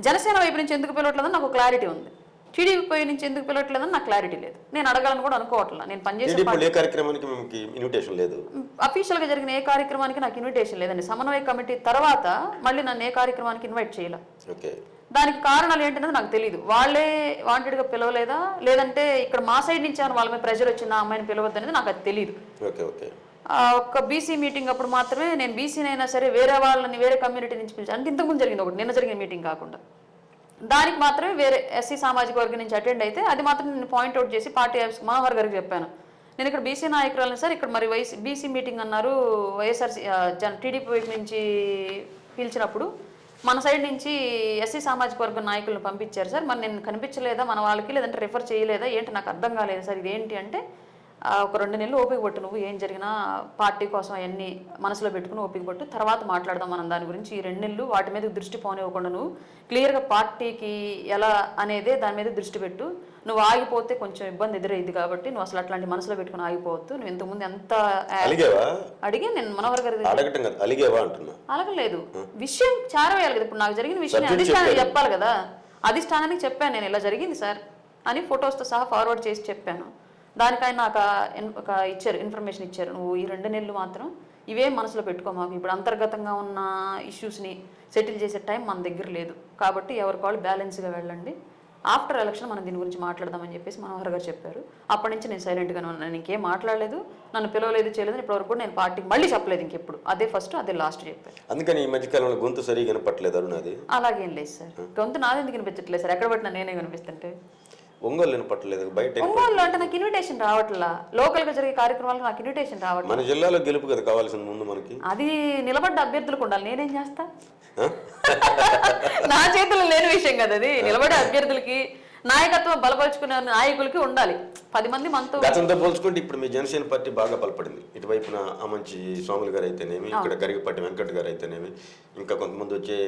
జనసేన వైపు నుంచి ఎందుకు పిలవట్లేదని నాకు క్లారిటీ ఉంది, టీడీపీ వైపు నుంచి ఎందుకు పిలవట్లేదని నాకు క్లారిటీ లేదు. నేను అడగాలని కూడా అనుకోవట్లేదు. నేను పనిచేసే కార్యక్రమానికి ఇన్విటేషన్ లేదు, అఫీషియల్గా జరిగిన ఏ కార్యక్రమానికి నాకు ఇన్విటేషన్ లేదండి. సమన్వయ కమిటీ తర్వాత మళ్ళీ నన్ను ఏ కార్యక్రమానికి ఇన్వైట్ చేయలే. దానికి కారణాలు ఏంటనేది నాకు తెలియదు. వాళ్ళే వాంటెడ్గా పిలవలేదా, లేదంటే ఇక్కడ మా సైడ్ నుంచి వాళ్ళ మీద ప్రెషర్ వచ్చింది ఆ అమ్మాయిని పిలవద్దు అనేది నాకు అది తెలియదు. ఒక్క బీసీ మీటింగ్ అప్పుడు మాత్రమే నేను బీసీనైనా సరే వేరే వాళ్ళని వేరే కమ్యూనిటీ నుంచి పిలిచాను. అంటే ఇంతకుముందు జరిగింది ఒకటి, నిన్న జరిగిన మీటింగ్ కాకుండా. దానికి మాత్రమే వేరే ఎస్సీ సామాజిక వర్గం నుంచి అటెండ్ అయితే అది మాత్రం నేను పాయింట్అవుట్ చేసి పార్టీ ఆఫీస్ మనోహర్ గారికి చెప్పాను. నేను ఇక్కడ బీసీ నాయకురాలని సార్, ఇక్కడ మరి బీసీ మీటింగ్ అన్నారు, వైఎస్ఆర్సీ టీడీపీ వైపు నుంచి పిలిచినప్పుడు మన సైడ్ నుంచి ఎస్సీ సామాజిక వర్గం నాయకులను పంపించారు సార్, మరి నేను కనిపించలేదా మన వాళ్ళకి, లేదంటే రిఫర్ చేయలేదా ఏంటి, నాకు అర్థం కాలేదు సార్ ఇదేంటి అంటే, ఒక 2 నెలలు ఓపిక పట్టు, నువ్వు ఏం జరిగినా పార్టీ కోసం అవన్నీ మనసులో పెట్టుకుని ఓపిక పట్టు, తర్వాత మాట్లాడదాం మనం దాని గురించి. ఈ 2 నెలలు వాటి మీద దృష్టి పోనివ్వకుండా నువ్వు క్లియర్గా పార్టీకి ఎలా అనేదే దాని మీద దృష్టి పెట్టు. నువ్వు ఆగిపోతే కొంచెం ఇబ్బంది ఎదురైంది కాబట్టి నువ్వు అసలు అట్లాంటి మనసులో పెట్టుకుని ఆగిపోవద్దు. నువ్వు ఇంతకుముందు ఎంత అడిగే నేను మనోహర్ గారి అలగలేదు, విషయం చారవేయాలి కదా. ఇప్పుడు నాకు జరిగిన విషయం అధిష్టానానికి చెప్పాలి కదా. అధిష్టానానికి చెప్పాను నేను ఇలా జరిగింది సార్ అని, ఫొటోస్తో సహా ఫార్వర్డ్ చేసి చెప్పాను. దానికైనా నాకు ఒక ఇన్ఫర్మేషన్ ఇచ్చారు, నువ్వు ఈ 2 నెలలు మాత్రం ఇవేం మనసులో పెట్టుకో, మాకు ఇప్పుడు అంతర్గతంగా ఉన్న ఇష్యూస్ని సెటిల్ చేసే టైం మన దగ్గర లేదు కాబట్టి ఎవరికి వాళ్ళు బ్యాలెన్స్గా వెళ్ళండి, ఆఫ్టర్ ఎలక్షన్ మనం దీని గురించి మాట్లాడదామని చెప్పేసి మనోహర్ గారు చెప్పారు. అప్పటి నుంచి నేను సైలెంట్గానే ఉన్నాను, నేను ఇంకేం మాట్లాడలేదు, నన్ను పిలవలేదు చేయలేదు, ఇప్పటివరకు కూడా నేను పార్టీకి మళ్ళీ చెప్పలేదు ఇంకెప్పుడు. అదే ఫస్ట్ అదే లాస్ట్ చెప్పారు. అందుకని ఈ మధ్యకాలంలో గొంతు సరిగా వినపట్లేదు అరుణాది. అలాగేం లేదు సార్, గొంతు నాది ఎందుకు వినిపించట్లేదు సార్, ఎక్కడ పట్టినా నేనే కనిపిస్తుంటే. ఒంగోలు వినపట్లేదు, బయట ఒంగోలు అంటే నాకు ఇన్విటేషన్ రావట్లా, లోకల్ గా జరిగే కార్యక్రమాలకు నాకు ఇన్విటేషన్ రావట్లేదు. మన జిల్లాలో గెలుపు కదా కావాల్సిన ముందు మనకి, అది నిలబడ్డ అభ్యర్థులకు ఉండాలి, నేనేం చేస్తా, నా చేతుల్లో లేని విషయం కదా అది. నిలబడే అభ్యర్థులకి నాయకత్వం బలపరుచుకునే నాయకులకి ఉండాలి. 10 మంది మనతో గతంతో పోల్చుకుంటే ఇప్పుడు మీ జనసేన పార్టీ బాగా బలపడింది. ఇటువైపున ఆమంచి స్వాములు గారు అయితేనేమి, ఇక్కడ గరికపాటి వెంకట్ గారు అయితేనేమి, ఇంకా కొంతమంది వచ్చే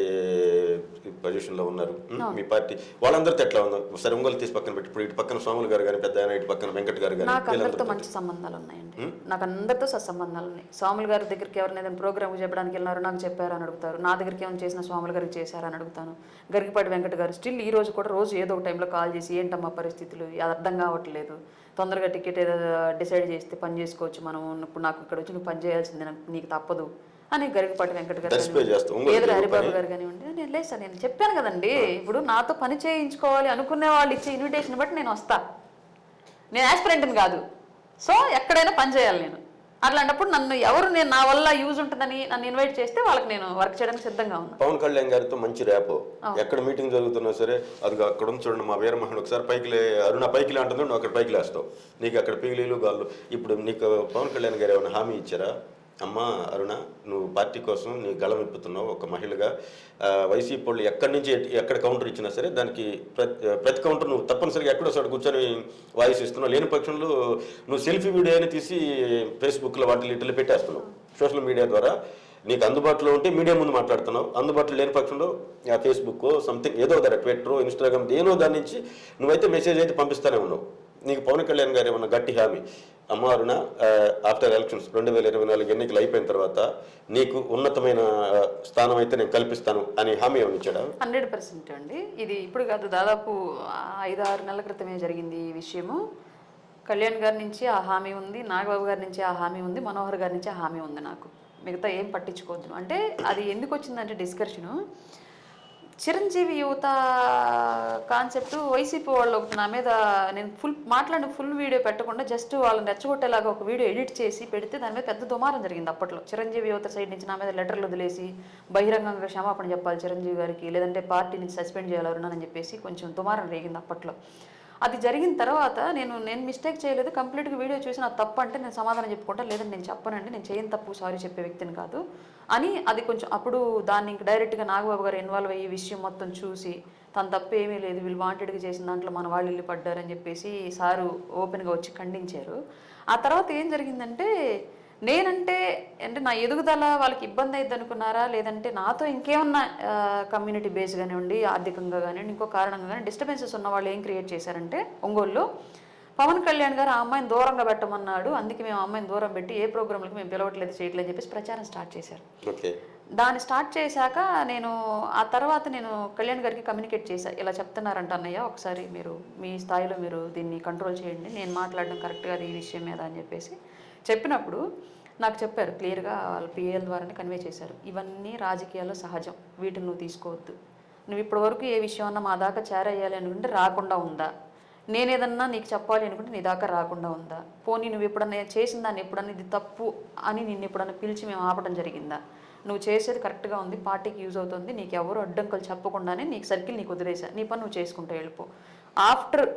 పొజిషన్లో ఉన్నారు మీ పార్టీ. వాళ్ళందరితో ఎట్లా ఉందో సరే ఒంగోలు తీసి పక్కన పెట్టి ఇప్పుడు ఇటు పక్కన స్వాములు గారు కానీ పెద్ద ఇటు పక్కన వెంకట్ గారు కానీ, నాకు అందరితో మంచి సంబంధాలు ఉన్నాయండి. నాకు అందరితో సత్సంబంధాలు ఉన్నాయి. స్వాములు గారి దగ్గరికి ఎవరైనా ఏదైనా ప్రోగ్రామ్ చెప్పడానికి వెళ్ళినారు, నాకు చెప్పారు అని అడుగుతారు. నా దగ్గరికి ఏమైనా చేసిన స్వాములు గారికి చేశారని అడుగుతాను. గరికపాటి వెంకట్ గారు స్టిల్ ఈ రోజు కూడా రోజు ఏదో ఒక టైంలో కాల్ చేసి ఏంటమ్మా పరిస్థితులు అర్థం కావట్లేదు, తొందరగా టికెట్ ఏదో డిసైడ్ చేస్తే పని చేసుకోవచ్చు మనం, ఇప్పుడు నాకు ఇక్కడ వచ్చి నువ్వు పని చేయాల్సిందే, నీకు తప్పదు అని గరికపాటి వెంకట గారు ఏదో హరిబాబు గారు కానివ్వండి. నేను లేదు సార్, నేను చెప్పాను కదండి, ఇప్పుడు నాతో పని చేయించుకోవాలి అనుకునే వాళ్ళు ఇచ్చే ఇన్విటేషన్ బట్టి నేను వస్తా, నేను యాస్పిరెంట్ని కాదు. సో ఎక్కడైనా పని చేయాలి నేను. అట్లాంటప్పుడు నన్ను ఎవరు నేను నా వల్ల యూజ్ ఉంటుందని నన్ను ఇన్వైట్ చేస్తే వాళ్ళకి నేను వర్క్ చేయడానికి సిద్ధంగా ఉన్నాను. పవన్ కళ్యాణ్ గారితో మంచి ర్యాపో, ఎక్కడ మీటింగ్ జరుగుతున్నా సరే అది అక్కడ ఉంది చూడండి, మా వీరమోహన్ ఒకసారి పైకి అరుణ పైకి అంటుంది, నువ్వు అక్కడ పైకి లేస్తావు, నీకు అక్కడ పీగిలీలు గాళ్ళు. ఇప్పుడు నీకు పవన్ కళ్యాణ్ గారు ఏమైనా హామీ ఇచ్చారా, అమ్మా అరుణ నువ్వు పార్టీ కోసం నీ గళం విప్పుతున్నావు ఒక మహిళగా, వైసీపీ వాళ్ళు ఎక్కడి నుంచి ఎక్కడ కౌంటర్ ఇచ్చినా సరే దానికి ప్రతి కౌంటర్ నువ్వు తప్పనిసరిగా ఎక్కడో చోట కూర్చొని వాయిస్ ఇస్తున్నావు, లేని పక్షంలో నువ్వు సెల్ఫీ వీడియో అని తీసి ఫేస్బుక్లో వాటిలో ఇట్లు పెట్టేస్తున్నావు, సోషల్ మీడియా ద్వారా నీకు అందుబాటులో ఉంటే మీడియా ముందు మాట్లాడుతున్నావు, అందుబాటులో లేని పక్షంలో ఫేస్బుక్ సంథింగ్ ఏదో దాని ట్విట్టర్ ఇన్స్టాగ్రామ్ ఏదో దాని నుంచి నువ్వైతే మెసేజ్ అయితే పంపిస్తూనే ఉన్నావు. నీకు పవన్ కళ్యాణ్ గారు ఏమన్నా గట్టి హామీ, అమ్మ అరుణ ఆఫ్టర్ ఎలక్షన్స్ 2024 ఎన్నికలు అయిపోయిన తర్వాత నీకు ఉన్నతమైన స్థానం అయితే నేను కల్పిస్తాను అని హామీ ఏమని ఇచ్చాడా? 100% అండి. ఇది ఇప్పుడు కాదు, దాదాపు 5-6 నెలల క్రితమే జరిగింది ఈ విషయము. కళ్యాణ్ గారి నుంచి ఆ హామీ ఉంది, నాగబాబు గారి నుంచి ఆ హామీ ఉంది, మనోహర్ గారి నుంచి ఆ హామీ ఉంది. నాకు మిగతా ఏం పట్టించుకోవద్దు. అంటే అది ఎందుకు వచ్చిందంటే డిస్కషను, చిరంజీవి యువత కాన్సెప్ట్ వైసీపీ వాళ్ళు నా మీద నేను మాట్లాడిన ఫుల్ వీడియో పెట్టకుండా జస్ట్ వాళ్ళని రెచ్చగొట్టేలాగా ఒక వీడియో ఎడిట్ చేసి పెడితే దాని మీద పెద్ద దుమారం జరిగింది అప్పట్లో. చిరంజీవి యువత సైడ్ నుంచి నా మీద లెటర్లు వదిలేసి బహిరంగంగా క్షమాపణ చెప్పాలి చిరంజీవి గారికి, లేదంటే పార్టీ నుంచి సస్పెండ్ చేయాలి అరుణని చెప్పేసి కొంచెం దుమారం రేగింది అప్పట్లో. అది జరిగిన తర్వాత నేను మిస్టేక్ చేయలేదు, కంప్లీట్గా వీడియో చూసి నాకు తప్పు అంటే నేను సమాధానం చెప్పుకుంటా, లేదంటే నేను చెప్పనండి, నేను చేయని తప్పు, సారీ చెప్పే వ్యక్తిని కాదు అని. అది కొంచెం అప్పుడు దాన్ని ఇంక డైరెక్ట్గా నాగబాబు గారు ఇన్వాల్వ్ అయ్యి విషయం మొత్తం చూసి తన తప్పు ఏమీ లేదు, వీళ్ళు వాంటెడ్గా చేసిన దాంట్లో మన వాళ్ళు ఇల్లు పడ్డారని చెప్పేసి సారు ఓపెన్గా వచ్చి ఖండించారు. ఆ తర్వాత ఏం జరిగిందంటే, నేనంటే అంటే నా ఎదుగుదల వాళ్ళకి ఇబ్బంది అయ్యిద్ది అనుకున్నారా, లేదంటే నాతో ఇంకేమన్నా కమ్యూనిటీ బేస్ కానివ్వండి, ఆర్థికంగా కానివ్వండి, ఇంకో కారణంగా కానీ డిస్టర్బెన్సెస్ ఉన్న వాళ్ళు ఏం క్రియేట్ చేశారంటే, ఒంగోలులో పవన్ కళ్యాణ్ గారు ఆ అమ్మాయిని దూరంగా పెట్టమన్నాడు, అందుకే మేము ఆ అమ్మాయిని దూరం పెట్టి ఏ ప్రోగ్రాంలకు మేము పిలవట్లేదు, చేయట్లేదు అని చెప్పేసి ప్రచారం స్టార్ట్ చేశారు. ఓకే. దాన్ని స్టార్ట్ చేశాక నేను ఆ తర్వాత నేను కళ్యాణ్ గారికి కమ్యూనికేట్ చేశాను, ఇలా చెప్తున్నారంట అన్నయ్య, ఒకసారి మీరు మీ స్థాయిలో మీరు దీన్ని కంట్రోల్ చేయండి, నేను మాట్లాడడం కరెక్ట్ కాదు ఈ విషయం మీద అని చెప్పేసి చెప్పినప్పుడు నాకు చెప్పారు క్లియర్గా, వాళ్ళ పిఎల్ ద్వారానే కన్వే చేశారు, ఇవన్నీ రాజకీయాల్లో సహజం, వీటిని నువ్వు తీసుకోవద్దు, నువ్వు ఇప్పటివరకు ఏ విషయం అన్నా మా దాకా చేరయ్యాలి అనుకుంటే రాకుండా ఉందా, నేనేదన్నా నీకు చెప్పాలి అనుకుంటే నీ దాకా రాకుండా ఉందా, పోనీ నువ్వు ఎప్పుడన్నా చేసిన దాన్ని ఎప్పుడన్నా ఇది తప్పు అని నిన్ను ఎప్పుడన్నా పిలిచి మేము ఆపడం జరిగిందా, నువ్వు చేసేది కరెక్ట్గా ఉంది, పార్టీకి యూజ్ అవుతుంది, నీకు ఎవరు అడ్డంకులు చెప్పకుండానే నీకు సర్కిల్ నీకు వదిలేసా, నీ పని నువ్వు చేసుకుంటూ వెళ్ళిపో. ఆఫ్టర్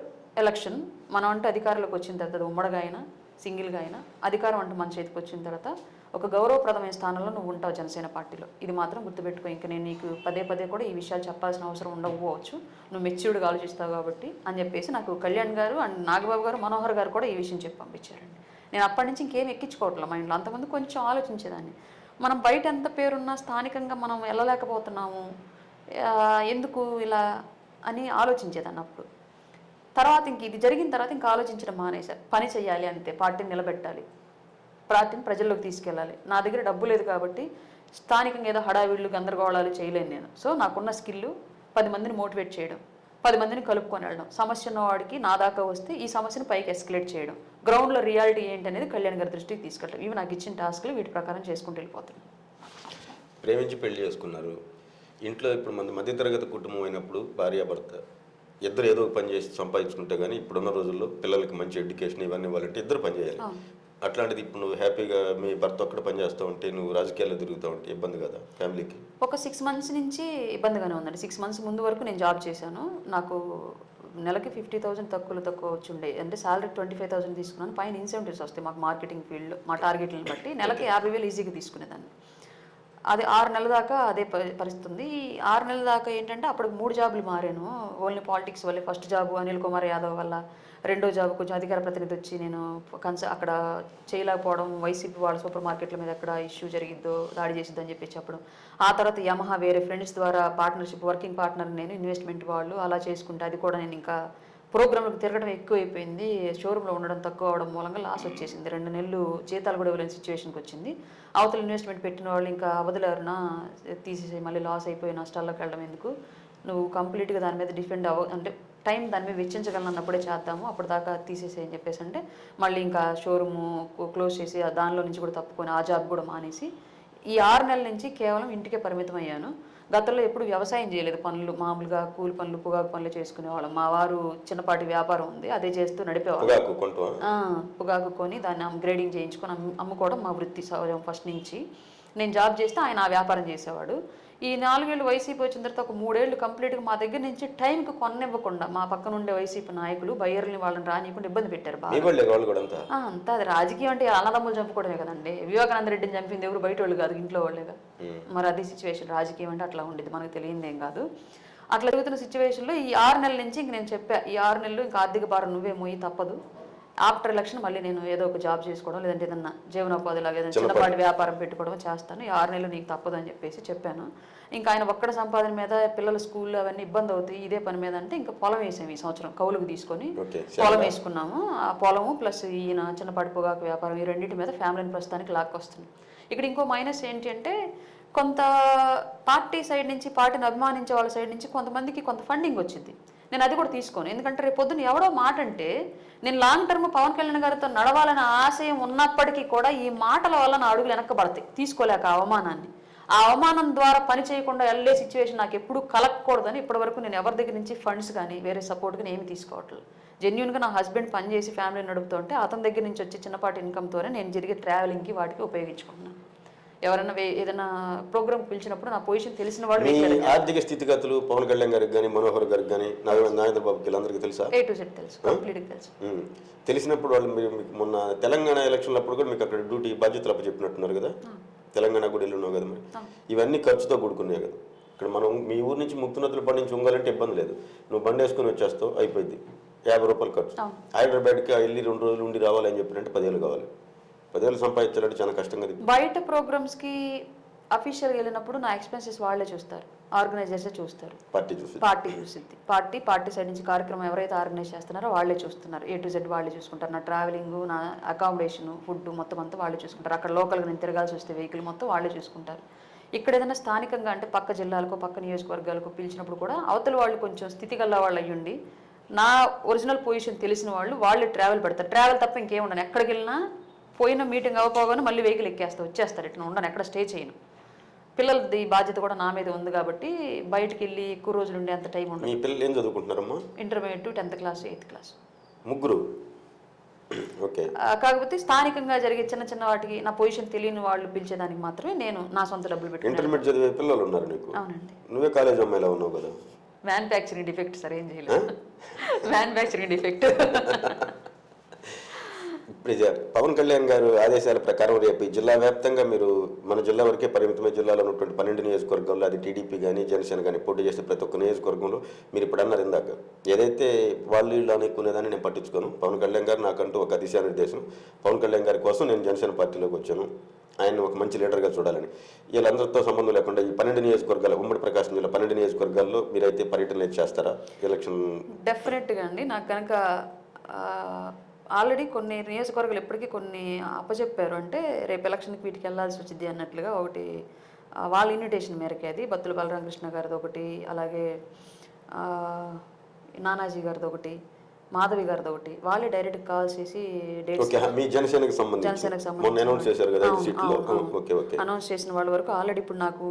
ఎలక్షన్ మనం అంటే అధికారంలోకి వచ్చిన తర్వాత, ఉమ్మడిగా అయినా సింగిల్గా అయినా అధికారం అంటే మన చేతికి వచ్చిన తర్వాత ఒక గౌరవప్రదమైన స్థానంలో నువ్వు ఉంటావు జనసేన పార్టీలో, ఇది మాత్రం గుర్తుపెట్టుకో, ఇంకా నేను నీకు పదే పదే కూడా ఈ విషయాలు చెప్పాల్సిన అవసరం ఉండకపోవచ్చు, నువ్వు మెచ్యూర్డ్గా ఆలోచిస్తావు కాబట్టి అని చెప్పేసి నాకు కళ్యాణ్ గారు అండ్ నాగబాబు గారు, మనోహర్ గారు కూడా ఈ విషయం చెప్పి పంపించారండి. నేను అప్పటి నుంచి ఇంకేం ఎక్కించుకోవట్లేదు మైండ్లో, అంతకుముందు కొంచెం ఆలోచించేదాన్ని, మనం బయట ఎంత పేరున్నా స్థానికంగా మనం వెళ్ళలేకపోతున్నాము ఎందుకు ఇలా అని ఆలోచించేదాన్ని అప్పుడు. తర్వాత ఇంక ఇది జరిగిన తర్వాత ఇంకా ఆలోచించడం మానేశారు, పని చేయాలి అంతే, పార్టీని నిలబెట్టాలి, పార్టీని ప్రజల్లోకి తీసుకెళ్ళాలి, నా దగ్గర డబ్బు లేదు కాబట్టి స్థానికంగా ఏదో హడావిళ్ళు గందరగోళాలు చేయలేను నేను, సో నాకున్న స్కిల్ 10 మందిని మోటివేట్ చేయడం, 10 మందిని కలుపుకొని వెళ్ళడం, సమస్య ఉన్నవాడికి నా దాకా వస్తే ఈ సమస్యను పైకి ఎస్కలేట్ చేయడం, గ్రౌండ్లో రియాలిటీ ఏంటి అనేది కళ్యాణ్ గారి దృష్టికి తీసుకెళ్ళడం, ఇవి నాకు ఇచ్చిన టాస్క్లు, వీటి ప్రకారం చేసుకుంటూ వెళ్ళిపోతున్నాను. ప్రేమించి పెళ్లి చేసుకున్నారు ఇంట్లో, ఇప్పుడు మన మధ్యతరగతి కుటుంబం అయినప్పుడు భార్యాభర్త ఇద్దరు ఏదో ఒక పని చేసి సంపాదించుకుంటే కానీ ఇప్పుడున్న రోజుల్లో పిల్లలకి మంచి ఎడ్యుకేషన్ ఇవన్నీ ఇవ్వాలంటే ఇద్దరు పని చేయాలి. అట్లాంటిది ఇప్పుడు నువ్వు హ్యాపీగా మీ భర్త ఒక్కడ పని చేస్తూ ఉంటే, నువ్వు రాజకీయాల్లో తిరుగుతూ ఉంటే ఇబ్బంది కదా ఫ్యామిలీకి? ఒక 6 months నుంచి ఇబ్బందిగానే ఉందండి. 6 months ముందు వరకు నేను జాబ్ చేశాను, నాకు నెలకి 50,000 తక్కువ వచ్చుండే, అంటే సాలరీ 25,000 తీసుకున్నాను, పైన ఇన్సెంటివ్స్ వస్తాయి మాకు మార్కెటింగ్ ఫీల్డ్, మా టార్గెట్లను బట్టి నెలకి 50,000 ఈజీగా తీసుకునేదాన్ని. అది 6 నెలల దాకా అదే పరిస్థితి ఉంది. ఈ 6 నెలల దాకా ఏంటంటే అప్పుడు 3 జాబులు మారాను, ఓన్లీ పాలిటిక్స్ వల్లే. ఫస్ట్ జాబు అనిల్ కుమార్ యాదవ్ వల్ల, రెండో జాబ్ కొంచెం అధికార ప్రతినిధి వచ్చి నేను అక్కడ చేయలేకపోవడం, వైసీపీ వాళ్ళ సూపర్ మార్కెట్ల మీద ఎక్కడ ఇష్యూ జరిగిద్దో దాడి చేసిద్దని చెప్పి చెప్పడం, ఆ తర్వాత యమహా వేరే ఫ్రెండ్స్ ద్వారా పార్ట్నర్షిప్, వర్కింగ్ పార్ట్నర్ నేను, ఇన్వెస్ట్మెంట్ వాళ్ళు అలా చేసుకుంటే అది కూడా నేను ఇంకా ప్రోగ్రాంలకు తిరగడం ఎక్కువైపోయింది, షోరూంలో ఉండడం తక్కువ అవడం మూలంగా లాస్ వచ్చేసింది, 2 నెలలు జీతాలు కూడా ఇవ్వలేని సిచ్యువేషన్కి వచ్చింది. అవతల ఇన్వెస్ట్మెంట్ పెట్టిన వాళ్ళు ఇంకా వదిలేరునా, తీసేసి మళ్ళీ లాస్ అయిపోయి నష్టాల్లోకి వెళ్ళడం ఎందుకు, నువ్వు కంప్లీట్గా దాని మీద డిఫెండ్ అంటే టైం దాని మీద వెచ్చించగలను అన్నప్పుడే చేద్దాము, అప్పుడు దాకా తీసేసేయని చెప్పేసి అంటే మళ్ళీ ఇంకా షోరూము క్లోజ్ చేసి దానిలో నుంచి కూడా తప్పుకొని ఆ జాబ్ కూడా మానేసి ఈ 6 నెలల నుంచి కేవలం ఇంటికే పరిమితం అయ్యాను. గతంలో ఎప్పుడు వ్యవసాయం చేయలేదు, పనులు మామూలుగా కూలి పనులు, పొగాకు పనులు చేసుకునేవాళ్ళం. మా వారు చిన్నపాటి వ్యాపారం ఉంది, అదే చేస్తూ నడిపేవాళ్ళం. పొగాకు కొని దాన్ని గ్రేడింగ్ చేయించుకొని అమ్ముకోవడం మా వృత్తి సహజం ఫస్ట్ నుంచి. నేను జాబ్ చేస్తే ఆయన ఆ వ్యాపారం చేసేవాడు. ఈ 4 ఏళ్ళు వైసీపీ వచ్చిన తర్వాత ఒక 3 ఏళ్ళు కంప్లీట్గా మా దగ్గర నుంచి టైంకి కొనివ్వకుండా మా పక్కన ఉండే వైసీపీ నాయకులు బయ్యర్ని వాళ్ళని రానియకుండా ఇబ్బంది పెట్టారు బాగా. అంతా అది రాజకీయం అంటే అన్నదమ్ములు చంపుకోవడమే కదండి. వివేకానంద రెడ్డిని చంపింది ఎవరు, బయట వాళ్ళు కాదు, ఇంట్లో వాళ్ళేగా. మరి అది సిచ్యువేషన్, రాజకీయం అంటే అట్లా ఉండేది, మనకు తెలియదు ఏం కాదు. అట్లా జరుగుతున్న సిచ్యువేషన్లో ఈ 6 నెలల నుంచి ఇంక నేను చెప్పా, ఈ 6 నెలలు ఇంకా ఆర్థిక భారం నువ్వే మోయి తప్పదు, ఆఫ్టర్ ఎలక్షన్ మళ్ళీ నేను ఏదో ఒక జాబ్ చేసుకోవడం, లేదంటే ఏదన్నా జీవనోపాధిలాగా ఏదైనా చిన్నపాటి వ్యాపారం పెట్టుకోవడం చేస్తాను, ఈ 6 నెలలు నీకు తప్పదు అని చెప్పేసి చెప్పాను. ఇంకా ఆయన ఒక్కడ సంపాదన మీద పిల్లల స్కూల్లో అవన్నీ ఇబ్బంది అవుతాయి, ఇదే పని మీద అంటే ఇంకా పొలం వేసాము ఈ సంవత్సరం, కౌలుకు తీసుకొని పొలం వేసుకున్నాము. ఆ పొలము ప్లస్ ఈయన చిన్నపాటి పొగాకు వ్యాపారం, ఈ రెండింటి మీద ఫ్యామిలీని ప్రస్తుతానికి లాక్కొస్తుంది. ఇక్కడ ఇంకో మైనస్ ఏంటి అంటే, కొంత పార్టీ సైడ్ నుంచి, పార్టీని అభిమానించే వాళ్ళ సైడ్ నుంచి కొంతమందికి కొంత ఫండింగ్ వచ్చింది, నేను అది కూడా తీసుకోను. ఎందుకంటే రేపు పొద్దున్న ఎవడో మాట అంటే, నేను లాంగ్ టర్మ్ పవన్ కళ్యాణ్ గారితో నడవాలనే ఆశయం ఉన్నప్పటికీ కూడా ఈ మాటల వల్ల నా అడుగులు వెనక్కబడతాయి, తీసుకోలేక అవమానాన్ని. ఆ అవమానం ద్వారా పని చేయకుండా వెళ్ళే సిచ్యువేషన్ నాకు ఎప్పుడు కలగకూడదని ఇప్పటివరకు నేను ఎవరి దగ్గర నుంచి ఫండ్స్ కానీ వేరే సపోర్ట్ కానీ ఏమి తీసుకోవట్లేదు. జెన్యున్గా నా హస్బెండ్ పని చేసి ఫ్యామిలీ నడుపుతుంటే అతని దగ్గర నుంచి వచ్చే చిన్నపాటి ఇన్కమ్తోనే నేను జరిగే ట్రావెలింగ్కి వాటికి ఉపయోగించుకుంటున్నాను. ఎవరైనా ఏదైనా ప్రోగ్రామ్ పిలిచినప్పుడు నా పొజిషన్ తెలిసిన వాళ్ళు మీ వెహికల్ ఆర్థిక స్థితిగతులు పవన్ కళ్యాణ్ గారికి కానీ మనోహర్ గారికి కానీ నాగేంద్ర బాబుకి వీళ్ళందరికీ తెలుసా? A to Z తెలుసు, కంప్లీట్గా తెలుసు. తెలిసినప్పుడు వాళ్ళు మీకు మొన్న తెలంగాణ ఎలక్షన్లు అప్పుడు కూడా మీకు అక్కడ డ్యూటీ బాధ్యతలు అప్పచెప్పినట్టున్నారు కదా, తెలంగాణ కూడా వెళ్ళున్నావు కదా, మరి ఇవన్నీ ఖర్చుతో కూడుకున్నాయి కదా. ఇక్కడ మనం మీ ఊరు నుంచి ముక్తునతులు బండి నుంచి ఉంగాలంటే ఇబ్బంది లేదు, నువ్వు బండి వేసుకొని వచ్చేస్తావు, అయిపోయింది, 50 రూపాయలు ఖర్చు. హైదరాబాద్కి వెళ్ళి 2 రోజులు ఉండి రావాలని చెప్పినట్టు 10,000 కావాలి. 10,000 సంపాదించాలంటే చాలా కష్టంగా. బయట ప్రోగ్రామ్స్కి అఫీషియల్గా వెళ్ళినప్పుడు నా ఎక్స్పెన్సెస్ వాళ్ళే చూస్తారు, ఆర్గనైజర్సే చూస్తారు, పార్టీ చూసిద్ది. పార్టీ సైడ్ నుంచి కార్యక్రమం ఎవరైతే ఆర్గనైజ్ చేస్తున్నారో వాళ్ళే చూస్తున్నారు. A to Z వాళ్ళే చూసుకుంటారు. నా ట్రావెలింగ్, నా అకామిడేషన్, ఫుడ్ మొత్తం అంతా వాళ్ళే చూసుకుంటారు. అక్కడ లోకల్గా నేను తిరగాల్సి వస్తే వెహికల్ మొత్తం వాళ్ళే చూసుకుంటారు. ఇక్కడ ఏదైనా స్థానికంగా అంటే పక్క జిల్లాలకు పక్క నియోజకవర్గాలకు పిలిచినప్పుడు కూడా అవతల వాళ్ళు కొంచెం స్థితిగల వాళ్ళు అయ్యుండి నా ఒరిజినల్ పొజిషన్ తెలిసిన వాళ్ళే ట్రావెల్ పెడతారు. ట్రావెల్ తప్ప ఇంకేం ఉండను. ఎక్కడికి వెళ్ళినా పోయిన మీటింగ్ అవ్వపోగానే మళ్ళీ వెహికల్ వచ్చేస్తారు. ఇట్లా ఉండను, ఎక్కడ స్టే చేయను. పిల్లలది బాధ్యత కూడా నా మీద ఉంది కాబట్టి బయటికి వెళ్ళి ఎక్కువ రోజులు ఉండే అంత టైం ఉండదు. మీ పిల్లలు ఏం చదువుకుంటున్నారమ్మా? Intermediate, 10th class, 8th class, ముగ్గురు. ఓకే. కాకపోతే స్థానికంగా జరిగే చిన్న చిన్న వాటికి నా పొజిషన్ తెలియని వాళ్ళు పిలిచేదానికి మాత్రమే నేను నా సొంత డబ్బులు పెట్టి. ఇంటర్మీడియట్ చదివే పిల్లలు ఉన్నారు నీకు? అవునండి. నువ్వే కాలేజ్ అమ్మాయిలా ఉన్నావు కదా. మ్యానుఫ్యాక్చరింగ్ డిఫెక్ట్ సార్, ఏం చేయలేదు. Manufacturing defect. ఇప్పుడు పవన్ కళ్యాణ్ గారు ఆదేశాల ప్రకారం రేపు జిల్లా వ్యాప్తంగా మీరు మన జిల్లా వరకే పరిమితమైన జిల్లాలో ఉన్నటువంటి 12 నియోజకవర్గాల్లో అది టీడీపీ కానీ జనసేన కానీ పోటీ చేస్తే ప్రతి ఒక్క నియోజకవర్గంలో మీరు ఇప్పుడు అన్నారు ఇందాక, ఏదైతే వాళ్ళు వీళ్ళు అనుకునేదాన్ని నేను పట్టించుకోను. పవన్ కళ్యాణ్ గారు నాకంటూ ఒక దిశానిర్దేశం. పవన్ కళ్యాణ్ గారి కోసం నేను జనసేన పార్టీలోకి వచ్చాను, ఆయన ఒక మంచి లీడర్గా చూడాలని. వీళ్ళందరితో సంబంధం లేకుండా ఈ 12 నియోజకవర్గాలు, ఉమ్మడి ప్రకాశం జిల్లా 12 నియోజకవర్గాల్లో మీరైతే పర్యటన చేస్తారా ఎలక్షన్? డెఫినెట్గా అండి. నాకు కనుక ఆల్రెడీ కొన్ని నియోజకవర్గాలు ఇప్పటికీ కొన్ని అప్పచెప్పారు. అంటే రేపు ఎలక్షన్కి వీటికి వెళ్ళాల్సి వచ్చింది అన్నట్లుగా ఒకటి వాళ్ళ ఇన్విటేషన్ మేరకే అది బత్తుల బలరామకృష్ణ గారిది ఒకటి, అలాగే నానాజీ గారిది ఒకటి, మాధవి గారిది ఒకటి. వాళ్ళే డైరెక్ట్ కాల్ చేసి జనసేనకు సంబంధించి అనౌన్స్ చేసిన వాళ్ళ వరకు ఆల్రెడీ ఇప్పుడు నాకు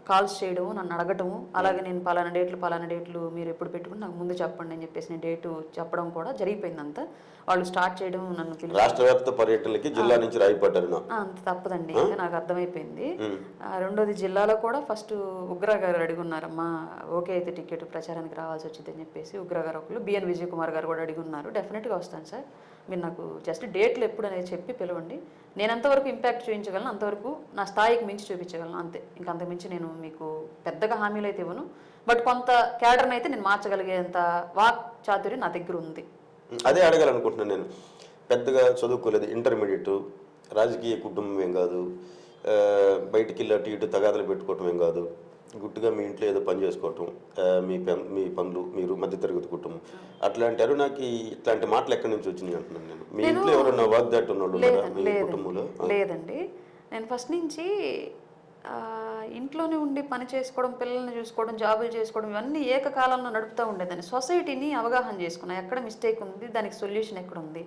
కాల్స్ చేయడం, నన్ను అడగటము, అలాగే నేను పలానా డేట్లు మీరు ఎప్పుడు పెట్టుకుని నాకు ముందు చెప్పండి అని చెప్పేసి నేను డేటు చెప్పడం కూడా జరిగిపోయిందంతా. వాళ్ళు స్టార్ట్ చేయడం, నన్ను రాష్ట్ర వ్యాప్త పర్యటనలకి జిల్లా నుంచి రాయిపడ్డారు. అంత తప్పదండి, నాకు అర్థమైపోయింది. రెండోది జిల్లాలో కూడా ఫస్ట్ ఉగ్ర గారు అడుగున్నారమ్మా, ఓకే అయితే టికెట్ ప్రచారానికి రావాల్సి వచ్చింది అని చెప్పేసి ఉగ్ర గారు ఒకళ్ళు, బిఎన్ విజయ్ కుమార్ గారు కూడా అడుగున్నారు. డెఫినెట్గా వస్తాను సార్, మీరు నాకు జస్ట్ డేట్లు ఎప్పుడు అనేది చెప్పి పిలవండి. నేను ఎంతవరకు ఇంపాక్ట్ చూపించగలను అంతవరకు నా స్థాయికి మించి చూపించగలను అంతే. ఇంకంతకు మించి నేను మీకు పెద్దగా హామీలు అయితే ఇవ్వను. బట్ కొంత క్యాడర్ని అయితే నేను మార్చగలిగేంత వాక్ చాతుర్యం నా దగ్గర ఉంది. అదే అడగాలనుకుంటున్నాను నేను. పెద్దగా చదువుకోలేదు, ఇంటర్మీడియట్, రాజకీయ కుటుంబం ఏం కాదు, బయటికి వెళ్ళి అటు ఇటు తగాదలు పెట్టుకోవటం ఏం కాదు, గుట్టుగా మీ ఇంట్లో ఏదో పని చేసుకోవటం, మీ పనులు, మీరు మధ్యతరగతి కుటుంబం. అట్లాంటి అరుణాకి ఇట్లాంటి మాటలు ఎక్కడి నుంచి వచ్చినాయి అంటున్నాను నేను. మీ ఇంట్లో ఎవరన్నా వాగ్దాటి ఉన్నాడు మీ కుటుంబంలో? లేదండి, నేను ఫస్ట్ నుంచి ఇంట్లోనే ఉండి పని చేసుకోవడం, పిల్లల్ని చూసుకోవడం, జాబులు చేసుకోవడం, ఇవన్నీ ఏకకాలంలో నడుపుతూ ఉండేదాన్ని. సొసైటీని అవగాహన చేసుకున్నా, ఎక్కడ మిస్టేక్ ఉంది, దానికి సొల్యూషన్ ఎక్కడ ఉంది,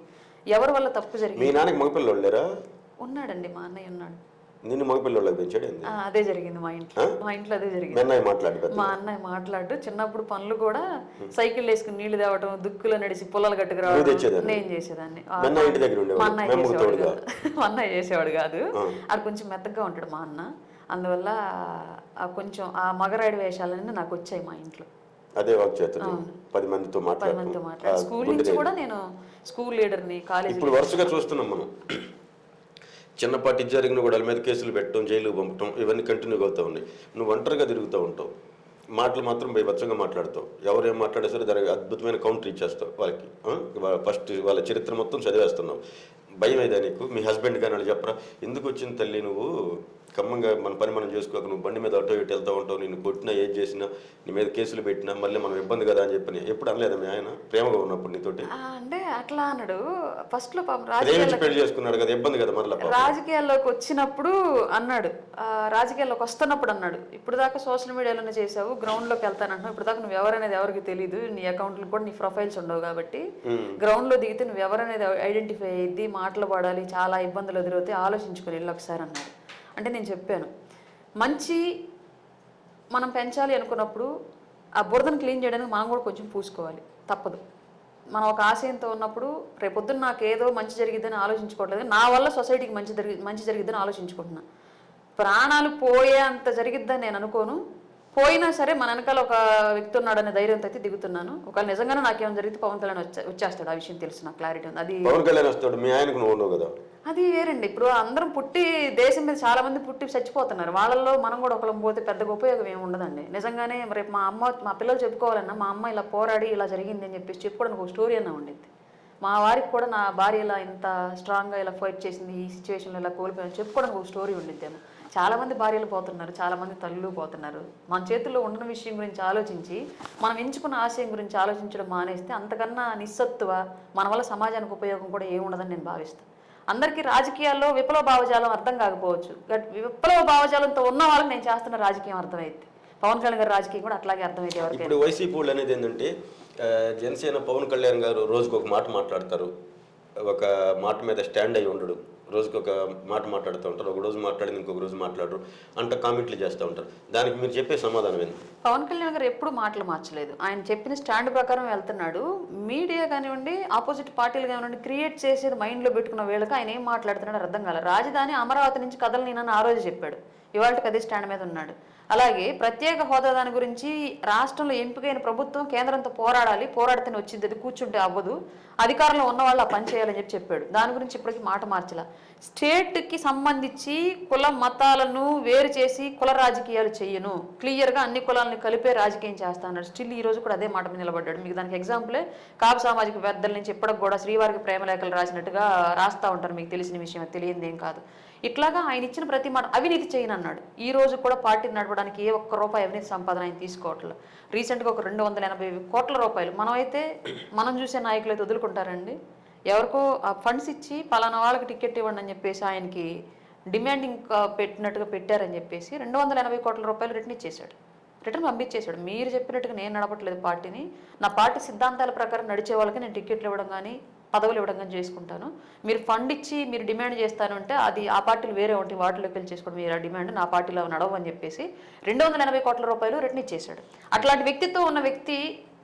ఎవరి వల్ల తప్పు జరిగింది. మీ నాన్నకి మగపిల్లలు లేరా? ఉన్నాడండి, మా అన్నయ్య ఉన్నాడు. నిన్ను మగపిల్లలకు పెంచాడు? అదే జరిగింది మా ఇంట్లో అదే జరిగింది. మా అన్నయ్య మాట్లాడు చిన్నప్పుడు పనులు కూడా సైకిల్ వేసుకుని నీళ్లు తేవటం, దుక్కులో నడిచి పొలాలు కట్టుకురావడం నేను చేసేదాన్ని. మా అన్నయ్య చేసేవాడు కాదు, అది కొంచెం మెత్తగా ఉంటాడు మా అన్న. అందువల్ల కొంచెం ఆ మగరాడి వేషాలన్నీ నాకు వచ్చాయి మా ఇంట్లో. అదే 10 మందితో మాట్లాడు. స్కూల్ నుంచి కూడా నేను స్కూల్ లీడర్ని, కాలేజ్. ఇప్పుడు వరుసగా చూస్తున్నాం మనం, చిన్నపాటి జరిగిన కూడా వాళ్ళ మీద కేసులు పెట్టడం, జైలుకు పంపటం, ఇవన్నీ కంటిన్యూగా అవుతూ ఉన్నాయి. నువ్వు ఒంటరిగా తిరుగుతూ ఉంటావు, మాటలు మాత్రం బీభత్సంగా మాట్లాడతావు. ఎవరేం మాట్లాడే సరే దానికి అద్భుతమైన కౌంటర్ ఇచ్చేస్తావు వాళ్ళకి. ఫస్ట్ వాళ్ళ చరిత్ర మొత్తం చదివేస్తున్నావు. భయం అయితే నీకు? మీ హస్బెండ్ కానీ వాళ్ళు చెప్పరా, ఎందుకు వచ్చింది తల్లి నువ్వు ఖమ్మంగా మన పని మనం చేసుకోక, నువ్వు బండి మీద అటో ఇటు వెళ్తూ ఉంటావు, నేను కొట్టినా ఏది చేసినా నీ మీద కేసులు పెట్టినా మళ్ళీ మనం ఇబ్బంది కదా అని చెప్పని ఎప్పుడు అనలేదా మీ ఆయన ప్రేమగా ఉన్నప్పుడు నీతోటి? అంటే అట్లా అన్నాడు ఫస్ట్ లో. పెళ్లి చేసుకున్నాడు కదా, ఇబ్బంది కదా మళ్ళీ. రాజకీయాల్లోకి వచ్చినప్పుడు అన్నాడు, రాజకీయాల్లోకి వస్తున్నప్పుడు అన్నాడు, ఇప్పుడు దాకా సోషల్ మీడియాలోనే చేసావు, గ్రౌండ్ లోకి వెళ్తానంటున్నావు, ఇప్పుడు దాకా నువ్వు ఎవరనేది ఎవరికి తెలియదు, నీ అకౌంట్లు కూడా నీ ప్రొఫైల్స్ ఉండవు కాబట్టి గ్రౌండ్ లో దిగితే నువ్వు ఎవరనేది ఐడెంటిఫై అయ్యిద్ది, మాటలు పడాలి, చాలా ఇబ్బందులు ఎదురవుతాయి, ఆలోచించుకుని వెళ్ళి ఒకసారి అన్నాడు. అంటే నేను చెప్పాను, మంచి మనం పెంచాలి అనుకున్నప్పుడు ఆ బురదను క్లీన్ చేయడానికి మనం కూడా కొంచెం పూసుకోవాలి, తప్పదు. మనం ఒక ఆశయంతో ఉన్నప్పుడు రేపొద్దున నాకు ఏదో మంచి జరిగిద్దని ఆలోచించుకోవట్లేదు, నా వల్ల సొసైటీకి మంచి జరిగిద్దని ఆలోచించుకుంటున్నా. ప్రాణాలు పోయే అంత జరిగిద్దని నేను అనుకోను. పోయినా సరే మన వెనకాల ఒక వ్యక్తి ఉన్నాడనే ధైర్యంతో అయితే దిగుతున్నాను. ఒకవేళ నిజంగానే నాకేమైనా జరిగితే పవన్ కళ్యాణ్ వచ్చేస్తాడు, ఆ విషయం తెలుసు, నాకు క్లారిటీ ఉంది. అది పవన్ కళ్యాణ్ వస్తాడు, మీ ఆయనకు నువ్వు ఉండవు కదా. అది వేరండి. ఇప్పుడు అందరం పుట్టి దేశం మీద చాలా మంది పుట్టి చచ్చిపోతున్నారు. వాళ్ళల్లో మనం కూడా ఒకళ్ళం పోతే పెద్దగా ఉపయోగం ఏమి ఉండదండి. నిజంగానే రేపు మా పిల్లలు చెప్పుకోవాలన్నా మా అమ్మ ఇలా పోరాడి ఇలా జరిగింది అని చెప్పేసి చెప్పుకోవడానికి ఒక స్టోరీ అన్న ఉండిద్ది. మా వారికి కూడా నా భార్య ఇలా ఇంత స్ట్రాంగ్గా ఇలా ఫైట్ చేసింది, ఈ సిచ్యువేషన్లో ఇలా కోల్పోయాను చెప్పుకోవడానికి ఒక స్టోరీ ఉండిద్దేమో. చాలామంది భార్యలు పోతున్నారు, చాలామంది తల్లులు పోతున్నారు. మన చేతుల్లో ఉన్న విషయం గురించి ఆలోచించి మనం ఎంచుకున్న ఆశయం గురించి ఆలోచించడం మానేస్తే అంతకన్నా నిస్సత్తువ మన వల్ల సమాజానికి ఉపయోగం కూడా ఏముండదని నేను భావిస్తాను. అందరికీ రాజకీయాల్లో విప్లవ భావజాలం అర్థం కాకపోవచ్చు, బట్ విప్లవ భావజాలంతో ఉన్న వాళ్ళకి నేను చేస్తున్న రాజకీయం అర్థమైంది. పవన్ కళ్యాణ్ గారి రాజకీయం కూడా అట్లాగే అర్థమైంది ఎవరికి. ఇప్పుడు వైసీపీ వాళ్ళు అనేది ఏంటంటే జనసేన పవన్ కళ్యాణ్ గారు రోజుకు ఒక మాట మాట్లాడతారు, ఒక మాట మీద స్టాండ్ అయి ఉండడు, రోజుకి ఒక మాట మాట్లాడుతూ ఉంటారు, ఒక రోజు మాట్లాడింది ఇంకొక రోజు మాట్లాడరు అంట కామెంట్లు చేస్తూ ఉంటారు. దానికి మీరు చెప్పే సమాధానం ఏంటి? పవన్ కళ్యాణ్ గారు ఎప్పుడు మాటలు మార్చలేదు. ఆయన చెప్పిన స్టాండ్ ప్రకారం వెళ్తున్నాడు. మీడియా కానివ్వండి, ఆపోజిట్ పార్టీలు కానివ్వండి, క్రియేట్ చేసేది మైండ్లో పెట్టుకున్న వేళకు ఆయన ఏం మాట్లాడుతున్నాడు అర్థం కాల. రాజధాని అమరావతి నుంచి కథలు నేనని ఆ రోజు చెప్పాడు, ఇవాళకి అదే స్టాండ్ మీద ఉన్నాడు. అలాగే ప్రత్యేక హోదా దాని గురించి రాష్ట్రంలో ఎంపికైన ప్రభుత్వం కేంద్రంతో పోరాడాలి, పోరాడితేనే వచ్చింది, అది కూర్చుంటే అవ్వదు, అధికారంలో ఉన్న వాళ్ళు ఆ పని చేయాలని చెప్పాడు. దాని గురించి ఇప్పటికీ మాట మార్చలా. స్టేట్కి సంబంధించి కుల మతాలను వేరు చేసి కుల రాజకీయాలు చెయ్యను, క్లియర్గా అన్ని కులాలను కలిపే రాజకీయం చేస్తా అన్నాడు. స్టిల్ ఈ రోజు కూడా అదే మాట మీద నిలబడ్డాడు. మీకు దానికి ఎగ్జాంపులే కాపు సామాజిక పెద్దల నుంచి ఇప్పటికి కూడా శ్రీవారికి ప్రేమలేఖలు రాసినట్టుగా రాస్తూ ఉంటారు. మీకు తెలిసిన విషయం, తెలియనిది ఏం కాదు. ఇట్లాగా ఆయన ఇచ్చిన ప్రతి మాట అవినీతి చేయను అన్నాడు. ఈ రోజు కూడా పార్టీ నడపడానికి ఏ ఒక్క రూపాయి అవినీతి సంపాదన ఆయన తీసుకోవట్లేదు. రీసెంట్గా ఒక 280 కోట్ల రూపాయలు మనం చూసే నాయకులు అయితే వదులుకుంటారండి. ఎవరికో ఆ ఫండ్స్ ఇచ్చి పలానా వాళ్ళకి టికెట్ ఇవ్వండి అని చెప్పేసి ఆయనకి డిమాండింగ్ పెట్టినట్టుగా పెట్టారని చెప్పేసి 280 కోట్ల రూపాయలు రిటర్న్ పంపించేశాడు. మీరు చెప్పినట్టుగా నేను నడపట్లేదు పార్టీని, నా పార్టీ సిద్ధాంతాల ప్రకారం నడిచే వాళ్ళకి నేను టికెట్లు ఇవ్వడం కానీ పదవులు ఇవ్వడం కానీ చేసుకుంటాను. మీరు ఫండ్ ఇచ్చి మీరు డిమాండ్ చేస్తాను అంటే అది ఆ పార్టీలు వేరే ఉంటాయి, వాటిలోకి వెళ్ళి చేసుకోండి, మీరు ఆ డిమాండ్ నా పార్టీలో నడవు అని చెప్పేసి 280 కోట్ల రూపాయలు రిటర్న్ ఇచ్చేశాడు. అట్లాంటి వ్యక్తిత్వం ఉన్న వ్యక్తి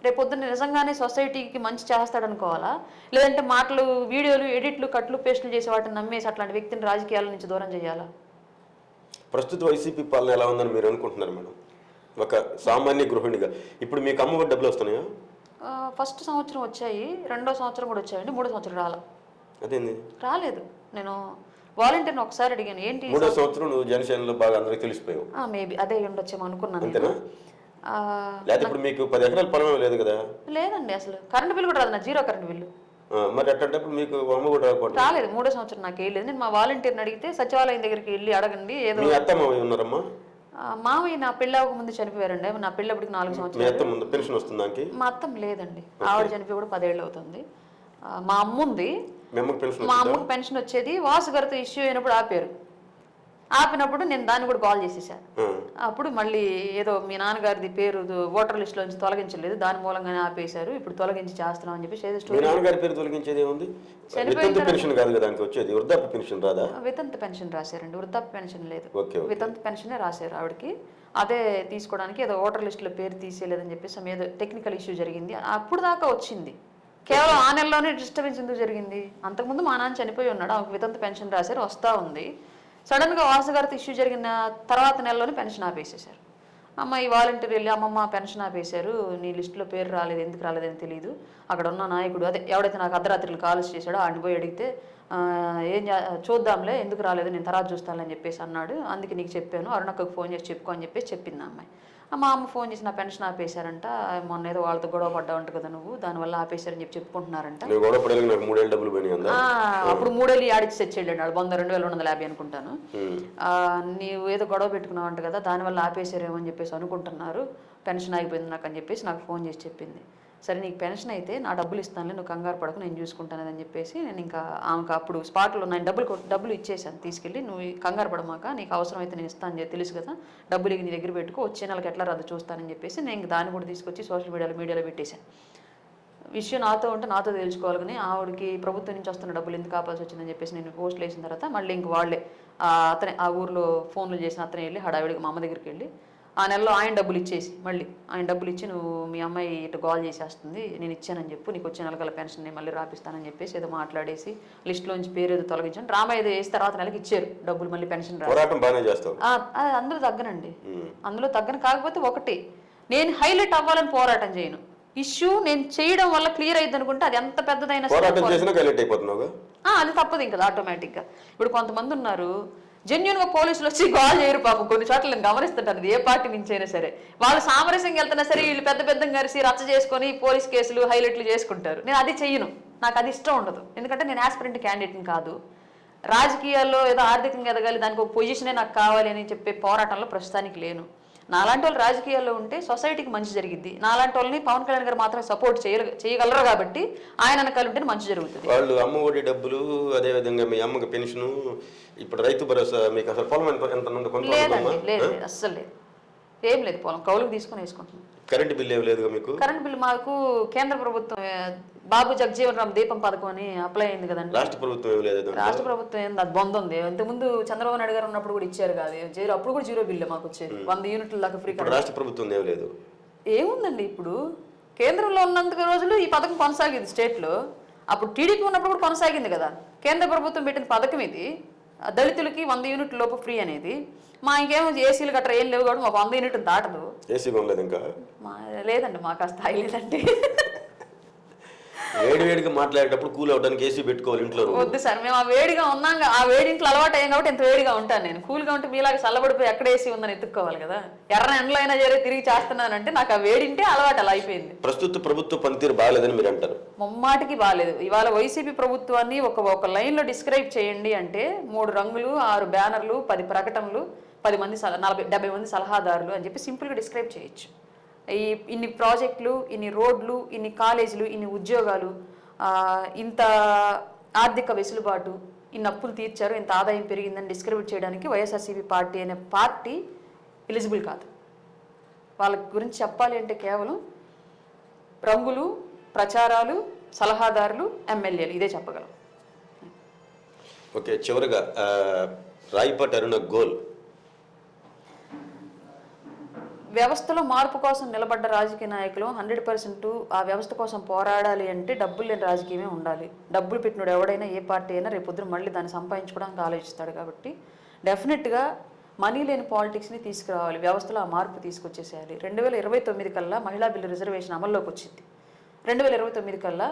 రేపొద్దున నిజంగానే సొసైటీకి మంచి చేస్తాడనుకోవాలా, లేదంటే మాటలు, వీడియోలు, ఎడిట్లు, కట్లు, పేస్టులు చేసే వాటిని నమ్మేసి అట్లాంటి వ్యక్తిని రాజకీయాల నుంచి దూరం చేయాలా? ప్రస్తుత వైసీపీ పాలన ఎలా ఉందని మీరు అనుకుంటున్నారు మేడం, ఒక సామాన్య గృహిణిగా? ఇప్పుడు మీకు అమ్మఒడి డబ్బులు వస్తున్నాయా? ఫస్ట్ సంవత్సరం వచ్చాయి, రెండో సంవత్సరం కూడా వచ్చాయండి, మూడో సంవత్సరం అదేంది రాలేదు. నేను వాలంటీర్ని ఒకసారి అడిగాను, ఏంటి మూడో సంవత్సరం నువ్వు జనసేనలో బాగా అందరికి తెలిసిపోయావు. మేబీ అదే ఉండొచ్చేమో అనుకున్నాను. అంతేనా? లేదా ఇప్పుడు మీకు 10 ఎకరాల పొలం లేదు కదా? లేదండి, అసలు కరెంట్ బిల్ కూడా రాదు, నా జీరో కరెంట్ బిల్లు. మరి అట్టేటప్పుడు మీకు అమ్మఒడి రాలేదు. మూడో సంవత్సరం నాకు వెళ్ళలేదు. నేను మా వాలంటీర్ని అడిగితే సచివాలయం దగ్గరికి వెళ్ళి అడగండి, ఏదో. మీ అత్త మామయ్య ఉన్నారమ్మా? మామయ్య నా పెళ్ళి అవ్వక ముందు చనిపోయారండి. నా పెళ్ళప్పటికి 4 సంవత్సరాలు. పెన్షన్ వస్తుంది? మా అత్తం లేదండి, ఆవిడ చనిపోయి కూడా 10 ఏళ్ళు అవుతుంది. మా అమ్మ ఉంది, మా అమ్మకు పెన్షన్ వచ్చేది. వాసు గారితో ఇష్యూ అయినప్పుడు ఆపినప్పుడు నేను దాన్ని కూడా కాల్ చేసేసాను. అప్పుడు మళ్ళీ ఏదో మీ నాన్నగారిది పేరు ఓటర్ లిస్ట్ లో నుంచి తొలగించలేదు, దాని మూలంగానే ఆపేశారు, ఇప్పుడు తొలగించి చేస్తున్నాం అని చెప్పేసి ఏదో స్టోరీ. నాన్నగారి పేరు తొలగించేది ఏముంది? పెన్షన్ కాదు కదా వచ్చేది, వృద్ధాప్య పెన్షన్ రాదా? వితంతు పెన్షన్ రాశారండి, వృద్ధాప్య పెన్షన్ లేదు, వితంతు పెన్షనే రాశారు ఆవిడకి. అదే తీసుకోవడానికి ఏదో ఓటర్ లిస్ట్ లో పేరు తీసేయలేదని చెప్పేసి ఏదో టెక్నికల్ ఇష్యూ జరిగింది. అప్పుడు దాకా వచ్చింది, కేవలం ఆ నెలలోనే డిస్టర్బెన్స్ ఎందుకు జరిగింది? అంతకుముందు మా నాన్న చనిపోయి ఉన్నాడు, ఆమెకు వితంతు పెన్షన్ రాశారు, వస్తూ ఉంది. సడన్గా వాసు గారితో ఇష్యూ జరిగిన తర్వాత నెలలోనే పెన్షన్ ఆపేసేశారు. అమ్మ ఈ వాలంటీర్ వెళ్ళి, అమ్మమ్మ పెన్షన్ ఆపేశారు, నీ లిస్టులో పేరు రాలేదు, ఎందుకు రాలేదని తెలియదు. అక్కడ ఉన్న నాయకుడు, అదే ఎవడైతే నాకు అర్ధరాత్రులు కాల్స్ చేశాడో ఆయన పోయి అడిగితే చూద్దాంలే ఎందుకు రాలేదు, నేను తర్వాత చూస్తానని చెప్పేసి అన్నాడు. అందుకే నీకు చెప్పాను, అరుణక్కకు ఫోన్ చేసి చెప్పుకో అని చెప్పేసి చెప్పింది అమ్మాయి. మా అమ్మ ఫోన్ చేసి నా పెన్షన్ ఆపేశారంట, మొన్న ఏదో వాళ్ళతో గొడవ పడ్డావంట కదా నువ్వు, దానివల్ల ఆపేశారని చెప్పి చెప్పుకుంటున్నారంట. అప్పుడు 3 ఏళ్ళు ఆడిచి తెచ్చేళ్ళండి, వాడు 2250 అనుకుంటాను. నీవు ఏదో గొడవ పెట్టుకున్నావంట కదా, దానివల్ల ఆపేశారేమో అని చెప్పేసి అనుకుంటున్నారు, పెన్షన్ ఆగిపోయింది నాకు అని చెప్పేసి నాకు ఫోన్ చేసి చెప్పింది. సరే నీకు పెన్షన్ అయితే నా డబ్బులు ఇస్తానులే, నువ్వు కంగారు పడకు, నేను చూసుకుంటాను అని చెప్పేసి నేను ఇంకా ఆమెకు అప్పుడు స్పాట్లో నేను డబ్బులు ఇచ్చేసాను తీసుకెళ్ళి, నువ్వు కంగారు పడమాక, నీకు అవసరం అయితే నేను ఇస్తాను తెలుసు కదా, డబ్బులు నీ దగ్గర పెట్టుకో, వచ్చే నెలకి ఎట్లా రద్దు చూస్తానని చెప్పేసి నేను దాన్ని కూడా తీసుకొచ్చి సోషల్ మీడియాలో పెట్టేశాను. విషయం నాతో ఉంటే నాతో తెలుసుకోవాలని, ఆవిడకి ప్రభుత్వం నుంచి వస్తున్న డబ్బులు ఎందుకు కాపాల్సి వచ్చిందని చెప్పేసి నేను పోస్టులు వేసిన తర్వాత మళ్ళీ ఇంక వాళ్ళే ఆ ఊర్లో ఫోన్లు చేసిన అతనే వెళ్ళి హడావిడిగా మా అమ్మ దగ్గరికి వెళ్ళి ఆ నెలలో ఆయన డబ్బులు ఇచ్చేసి మళ్ళీ ఆయన డబ్బులు ఇచ్చి నువ్వు మీ అమ్మాయి ఇటు గోల్ చేసేస్తుంది నేను ఇచ్చానని చెప్పు నీకు వచ్చే నెలకల పెన్షన్ నేను మళ్ళీ రాపిస్తానని చెప్పేసి ఏదో మాట్లాడేసి లిస్టులోంచి పేరు ఏదో తొలగించాను డ్రామా ఏదో వేసి తర్వాత నెలకి ఇచ్చారు డబ్బులు మళ్ళీ పెన్షన్ పోరాటం బాగానే చేస్తావు. అందులో తగ్గనండి, అందులో తగ్గను. కాకపోతే ఒకటి, నేను హైలైట్ అవ్వాలని పోరాటం చేయను. ఇష్యూ నేను చేయడం వల్ల క్లియర్ అయ్యింది అనుకుంటే అది ఎంత పెద్దదైనా అది తప్పదు ఇంకా ఆటోమేటిక్గా. ఇప్పుడు కొంతమంది ఉన్నారు జెన్యున్గా పోలీసులు వచ్చి గోల్ చేయరు పాపం. కొన్ని చోట్ల నేను గమనిస్తుంటాను, ఏ పార్టీ నుంచి అయినా సరే వాళ్ళు సామరస్యంగా వెళ్తున్నా సరే వీళ్ళు పెద్ద పెద్దగా కలిసి రచ్చ చేసుకొని పోలీస్ కేసులు హైలైట్లు చేసుకుంటారు. నేను అది చెయ్యను, నాకు అది ఇష్టం ఉండదు. ఎందుకంటే నేను యాస్పిరెంట్ క్యాండిడేట్ని కాదు. రాజకీయాల్లో ఏదో ఆర్థికంగా ఎదగాలి, దానికి ఒక పొజిషనే నాకు కావాలి అని చెప్పే పోరాటంలో ప్రస్తుతానికి లేను. నాలాంటి వాళ్ళు రాజకీయాల్లో ఉంటే సొసైటీకి మంచి జరిగింది. నాలాంటి వాళ్ళని పవన్ కళ్యాణ్ గారు మాత్రం సపోర్ట్ చేయగలరు కాబట్టి ఆయన వెనకాల ఉంటే మంచి జరుగుతుంది. వాళ్ళు అమ్మ ఒడి డబ్బులు, అదే విధంగా మీ అమ్మకి పెన్షన్, ఇప్పుడు రైతు భరోసా, మీకు అసలు పొలం ఎంత? లేదండి, లేదు, అస్సలు లేదు, ఏం లేదు. పొలం కౌలుకు తీసుకుని వేసుకుంటున్నాం. కరెంట్ బిల్ ఏమి లేదు మీకు? కరెంట్ బిల్ మాకు కేంద్ర ప్రభుత్వం బాబు జగజీవన్ రామ్ దీపం పథకం అని అప్లై అయింది కదండి. రాష్ట్ర ప్రభుత్వం ఏమి లేదు. రాష్ట్ర ప్రభుత్వం ఏంది, అది బంద్ ఉంది. ఇంతకుముందు చంద్రబాబు నాయుడు గారు ఉన్నప్పుడు కూడా ఇచ్చారు కాదు, అప్పుడు కూడా 0 బిల్లు మాకు వచ్చేది. 100 యూనిట్ల దాకా ఫ్రీ. రాష్ట్ర ప్రభుత్వం ఏమి లేదు. ఏముందండి, ఇప్పుడు కేంద్రంలో ఉన్నంత రోజులు ఈ పథకం కొనసాగింది స్టేట్లో. అప్పుడు టీడీపీ ఉన్నప్పుడు కూడా కొనసాగింది కదా. కేంద్ర ప్రభుత్వం పెట్టిన పథకం ఇది. దళితులకి 100 యూనిట్ల లోపు ఫ్రీ అనేది. మా ఇంకేమో ఏసీలు గట్రా ఏం లేవు కాబట్టి మాకు 100 యూనిట్లు దాటదు. ఏసీ కొనలేదు ఇంకా? లేదండి, మాకు ఆ స్థాయి లేదండి. వేడిగా మాట్లాడేటప్పుడు కూల్ అవడానికి ఏసీ పెట్టుకోవాలి ఇంట్లో. వద్దు సార్, మేము ఆ వేడిగా ఉన్నాం, ఆ వేడి ఇంట్లో అలవాటు అయ్యాం కాబట్టి ఎంత వేడిగా ఉంటాను నేను. కూల్గా ఉంటే మీలాగా చల్లబడిపోయి ఎక్కడ ఏసీ ఉందని ఎత్తుక్కోవాలి కదా. ఎర్ర ఎండలో అయినా సరే తిరిగి చేస్తున్నానంటే నాకు ఆ వేడింటే అలవాటు అలా అయిపోయింది. ప్రస్తుత ప్రభుత్వ పనితీరు బాగాలేదని మీరు అంటారు? ముమ్మాటికి బాగాలేదు. ఇవాళ వైసీపీ ప్రభుత్వాన్ని ఒక లైన్లో డిస్క్రైబ్ చేయండి అంటే 3 రంగులు, 6 బ్యానర్లు, 10 ప్రకటనలు, 10 మంది 70 మంది సలహాదారులు అని చెప్పి సింపుల్గా డిస్క్రైబ్ చేయొచ్చు. ఇన్ని ప్రాజెక్టులు, ఇన్ని రోడ్లు, ఇన్ని కాలేజీలు, ఇన్ని ఉద్యోగాలు, ఇంత ఆర్థిక వెసులుబాటు, ఇన్ని అప్పులు తీర్చారు, ఇంత ఆదాయం పెరిగిందని డిస్క్రైబ్ చేయడానికి వైఎస్ఆర్సీపీ పార్టీ అనే పార్టీ ఎలిజిబుల్ కాదు. వాళ్ళ గురించి చెప్పాలి అంటే కేవలం రంగులు, ప్రచారాలు, సలహాదారులు, ఎమ్మెల్యేలు, ఇదే చెప్పగలం. ఓకే, చివరిగా రాయపాటి అరుణ గోల్. వ్యవస్థలో మార్పు కోసం నిలబడ్డ రాజకీయ నాయకులు 100% ఆ వ్యవస్థ కోసం పోరాడాలి అంటే డబ్బులు లేని రాజకీయమే ఉండాలి. డబ్బులు పెట్టినోడు ఎవడైనా, ఏ పార్టీ అయినా రేపొద్దున మళ్ళీ దాన్ని సంపాదించుకోవడానికి ఆలోచిస్తాడు. కాబట్టి డెఫినెట్గా మనీ లేని పాలిటిక్స్ని తీసుకురావాలి, వ్యవస్థలో ఆ మార్పు తీసుకొచ్చేసేయాలి. 2029 కల్లా మహిళా బిల్లు రిజర్వేషన్ అమల్లోకి వచ్చింది. 2029 కల్లా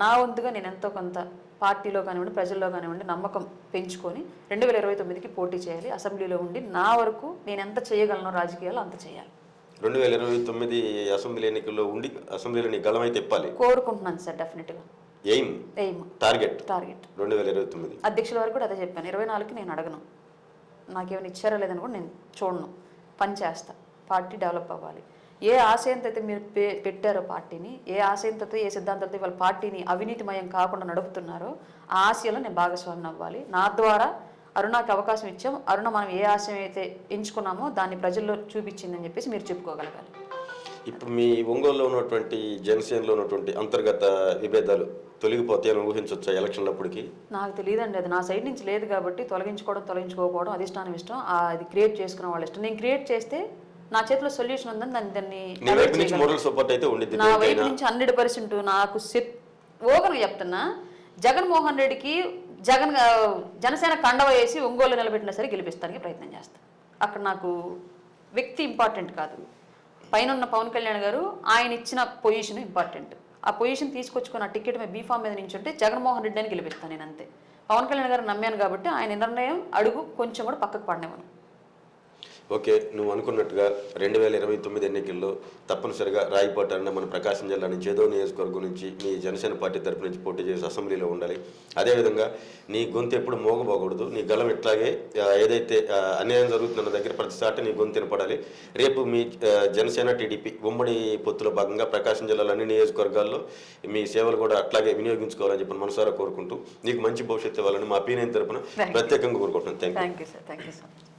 నా వంతుగా నేను ఎంతో కొంత పార్టీలో కానివ్వండి, ప్రజల్లో కానివ్వండి నమ్మకం పెంచుకొని 2029కి పోటీ చేయాలి. అసెంబ్లీలో ఉండి నా వరకు నేను ఎంత చేయగలను రాజకీయాలు అంత చేయాలి. 2029 అసెంబ్లీ ఎన్నికల్లో ఉండి అసెంబ్లీలో నీ గళం అయితే ఇప్పాలి కోరుకుంటున్నాను సార్. డెఫినెట్గా ఎయిమ్ టార్గెట్ 2029. అధ్యక్షుల వరకు కూడా అదే చెప్పాను. 24కి నేను అడగను, నాకేమైనా ఇచ్చారా లేదని కూడా నేను చూడను. పని చేస్తా, పార్టీ డెవలప్ అవ్వాలి. ఏ ఆశయంతో అయితే మీరు పెట్టారో పార్టీని, ఏ ఆశయంతో, ఏ సిద్ధాంతంతో వాళ్ళ పార్టీని అవినీతిమయం కాకుండా నడుపుతున్నారో ఆ ఆశయంలో నేను భాగస్వామిని అవ్వాలి. నా ద్వారా అరుణకి అవకాశం ఇచ్చాం, అరుణ మనం ఏ ఆశయం అయితే ఎంచుకున్నామో దాన్ని ప్రజల్లో చూపించిందని చెప్పేసి మీరు చెప్పుకోగలగాలి. ఇప్పుడు మీ ఒంగోలులో ఉన్నటువంటి జనసేనలో ఉన్నటువంటి అంతర్గత విభేదాలు తొలగిపోతాయని ఊహించవచ్చా ఎలక్షన్లప్పటికి? నాకు తెలియదండి, అది నా సైడ్ నుంచి లేదు కాబట్టి తొలగించుకోకపోవడం అధిష్టానం ఇష్టం, అది క్రియేట్ చేసుకున్న వాళ్ళ ఇష్టం. నేను క్రియేట్ చేస్తే నా చేతిలో సొల్యూషన్ ఉందని దాన్ని నా వైపు నుంచి 100% నాకు ఓపెన్గా చెప్తున్నా. జగన్మోహన్ రెడ్డికి జనసేన కండవ వేసి ఒంగోలు నిలబెట్టినా సరే గెలిపిస్తానికి ప్రయత్నం చేస్తాను. అక్కడ నాకు వ్యక్తి ఇంపార్టెంట్ కాదు, పైన ఉన్న పవన్ కళ్యాణ్ గారు ఆయన ఇచ్చిన పొజిషన్ ఇంపార్టెంట్. ఆ పొజిషన్ తీసుకొచ్చుకున్న టికెట్ మీద బీఫామ్ మీద నుంచి ఉంటే జగన్మోహన్ రెడ్డి అని గెలిపిస్తాను నేను అంతే. పవన్ కళ్యాణ్ గారు నమ్మాను కాబట్టి ఆయన నిర్ణయం అడుగు కొంచెం కూడా పక్కకు పడినవను. ఓకే, నువ్వు అనుకున్నట్టుగా 2029 ఎన్నికల్లో తప్పనిసరిగా రాయపాటి అరుణ మన ప్రకాశం జిల్లా నుంచి ఏదో నియోజకవర్గం నుంచి మీ జనసేన పార్టీ తరపు నుంచి పోటీ చేసి అసెంబ్లీలో ఉండాలి. అదేవిధంగా నీ గొంతు ఎప్పుడు మోగపోకూడదు, నీ గలం ఇట్లాగే ఏదైతే అన్యాయం జరుగుతున్న దగ్గర ప్రతిసారి నీ గొంతు వినపడాలి. రేపు మీ జనసేన టీడీపీ ఉమ్మడి పొత్తులో భాగంగా ప్రకాశం జిల్లాలో అన్ని నియోజకవర్గాల్లో మీ సేవలు కూడా అట్లాగే వినియోగించుకోవాలని చెప్పి మనసారా కోరుకుంటూ నీకు మంచి భవిష్యత్తు ఇవ్వాలని మా పీనైన్ తరపున ప్రత్యేకంగా కోరుకుంటున్నాను. Thank you sir.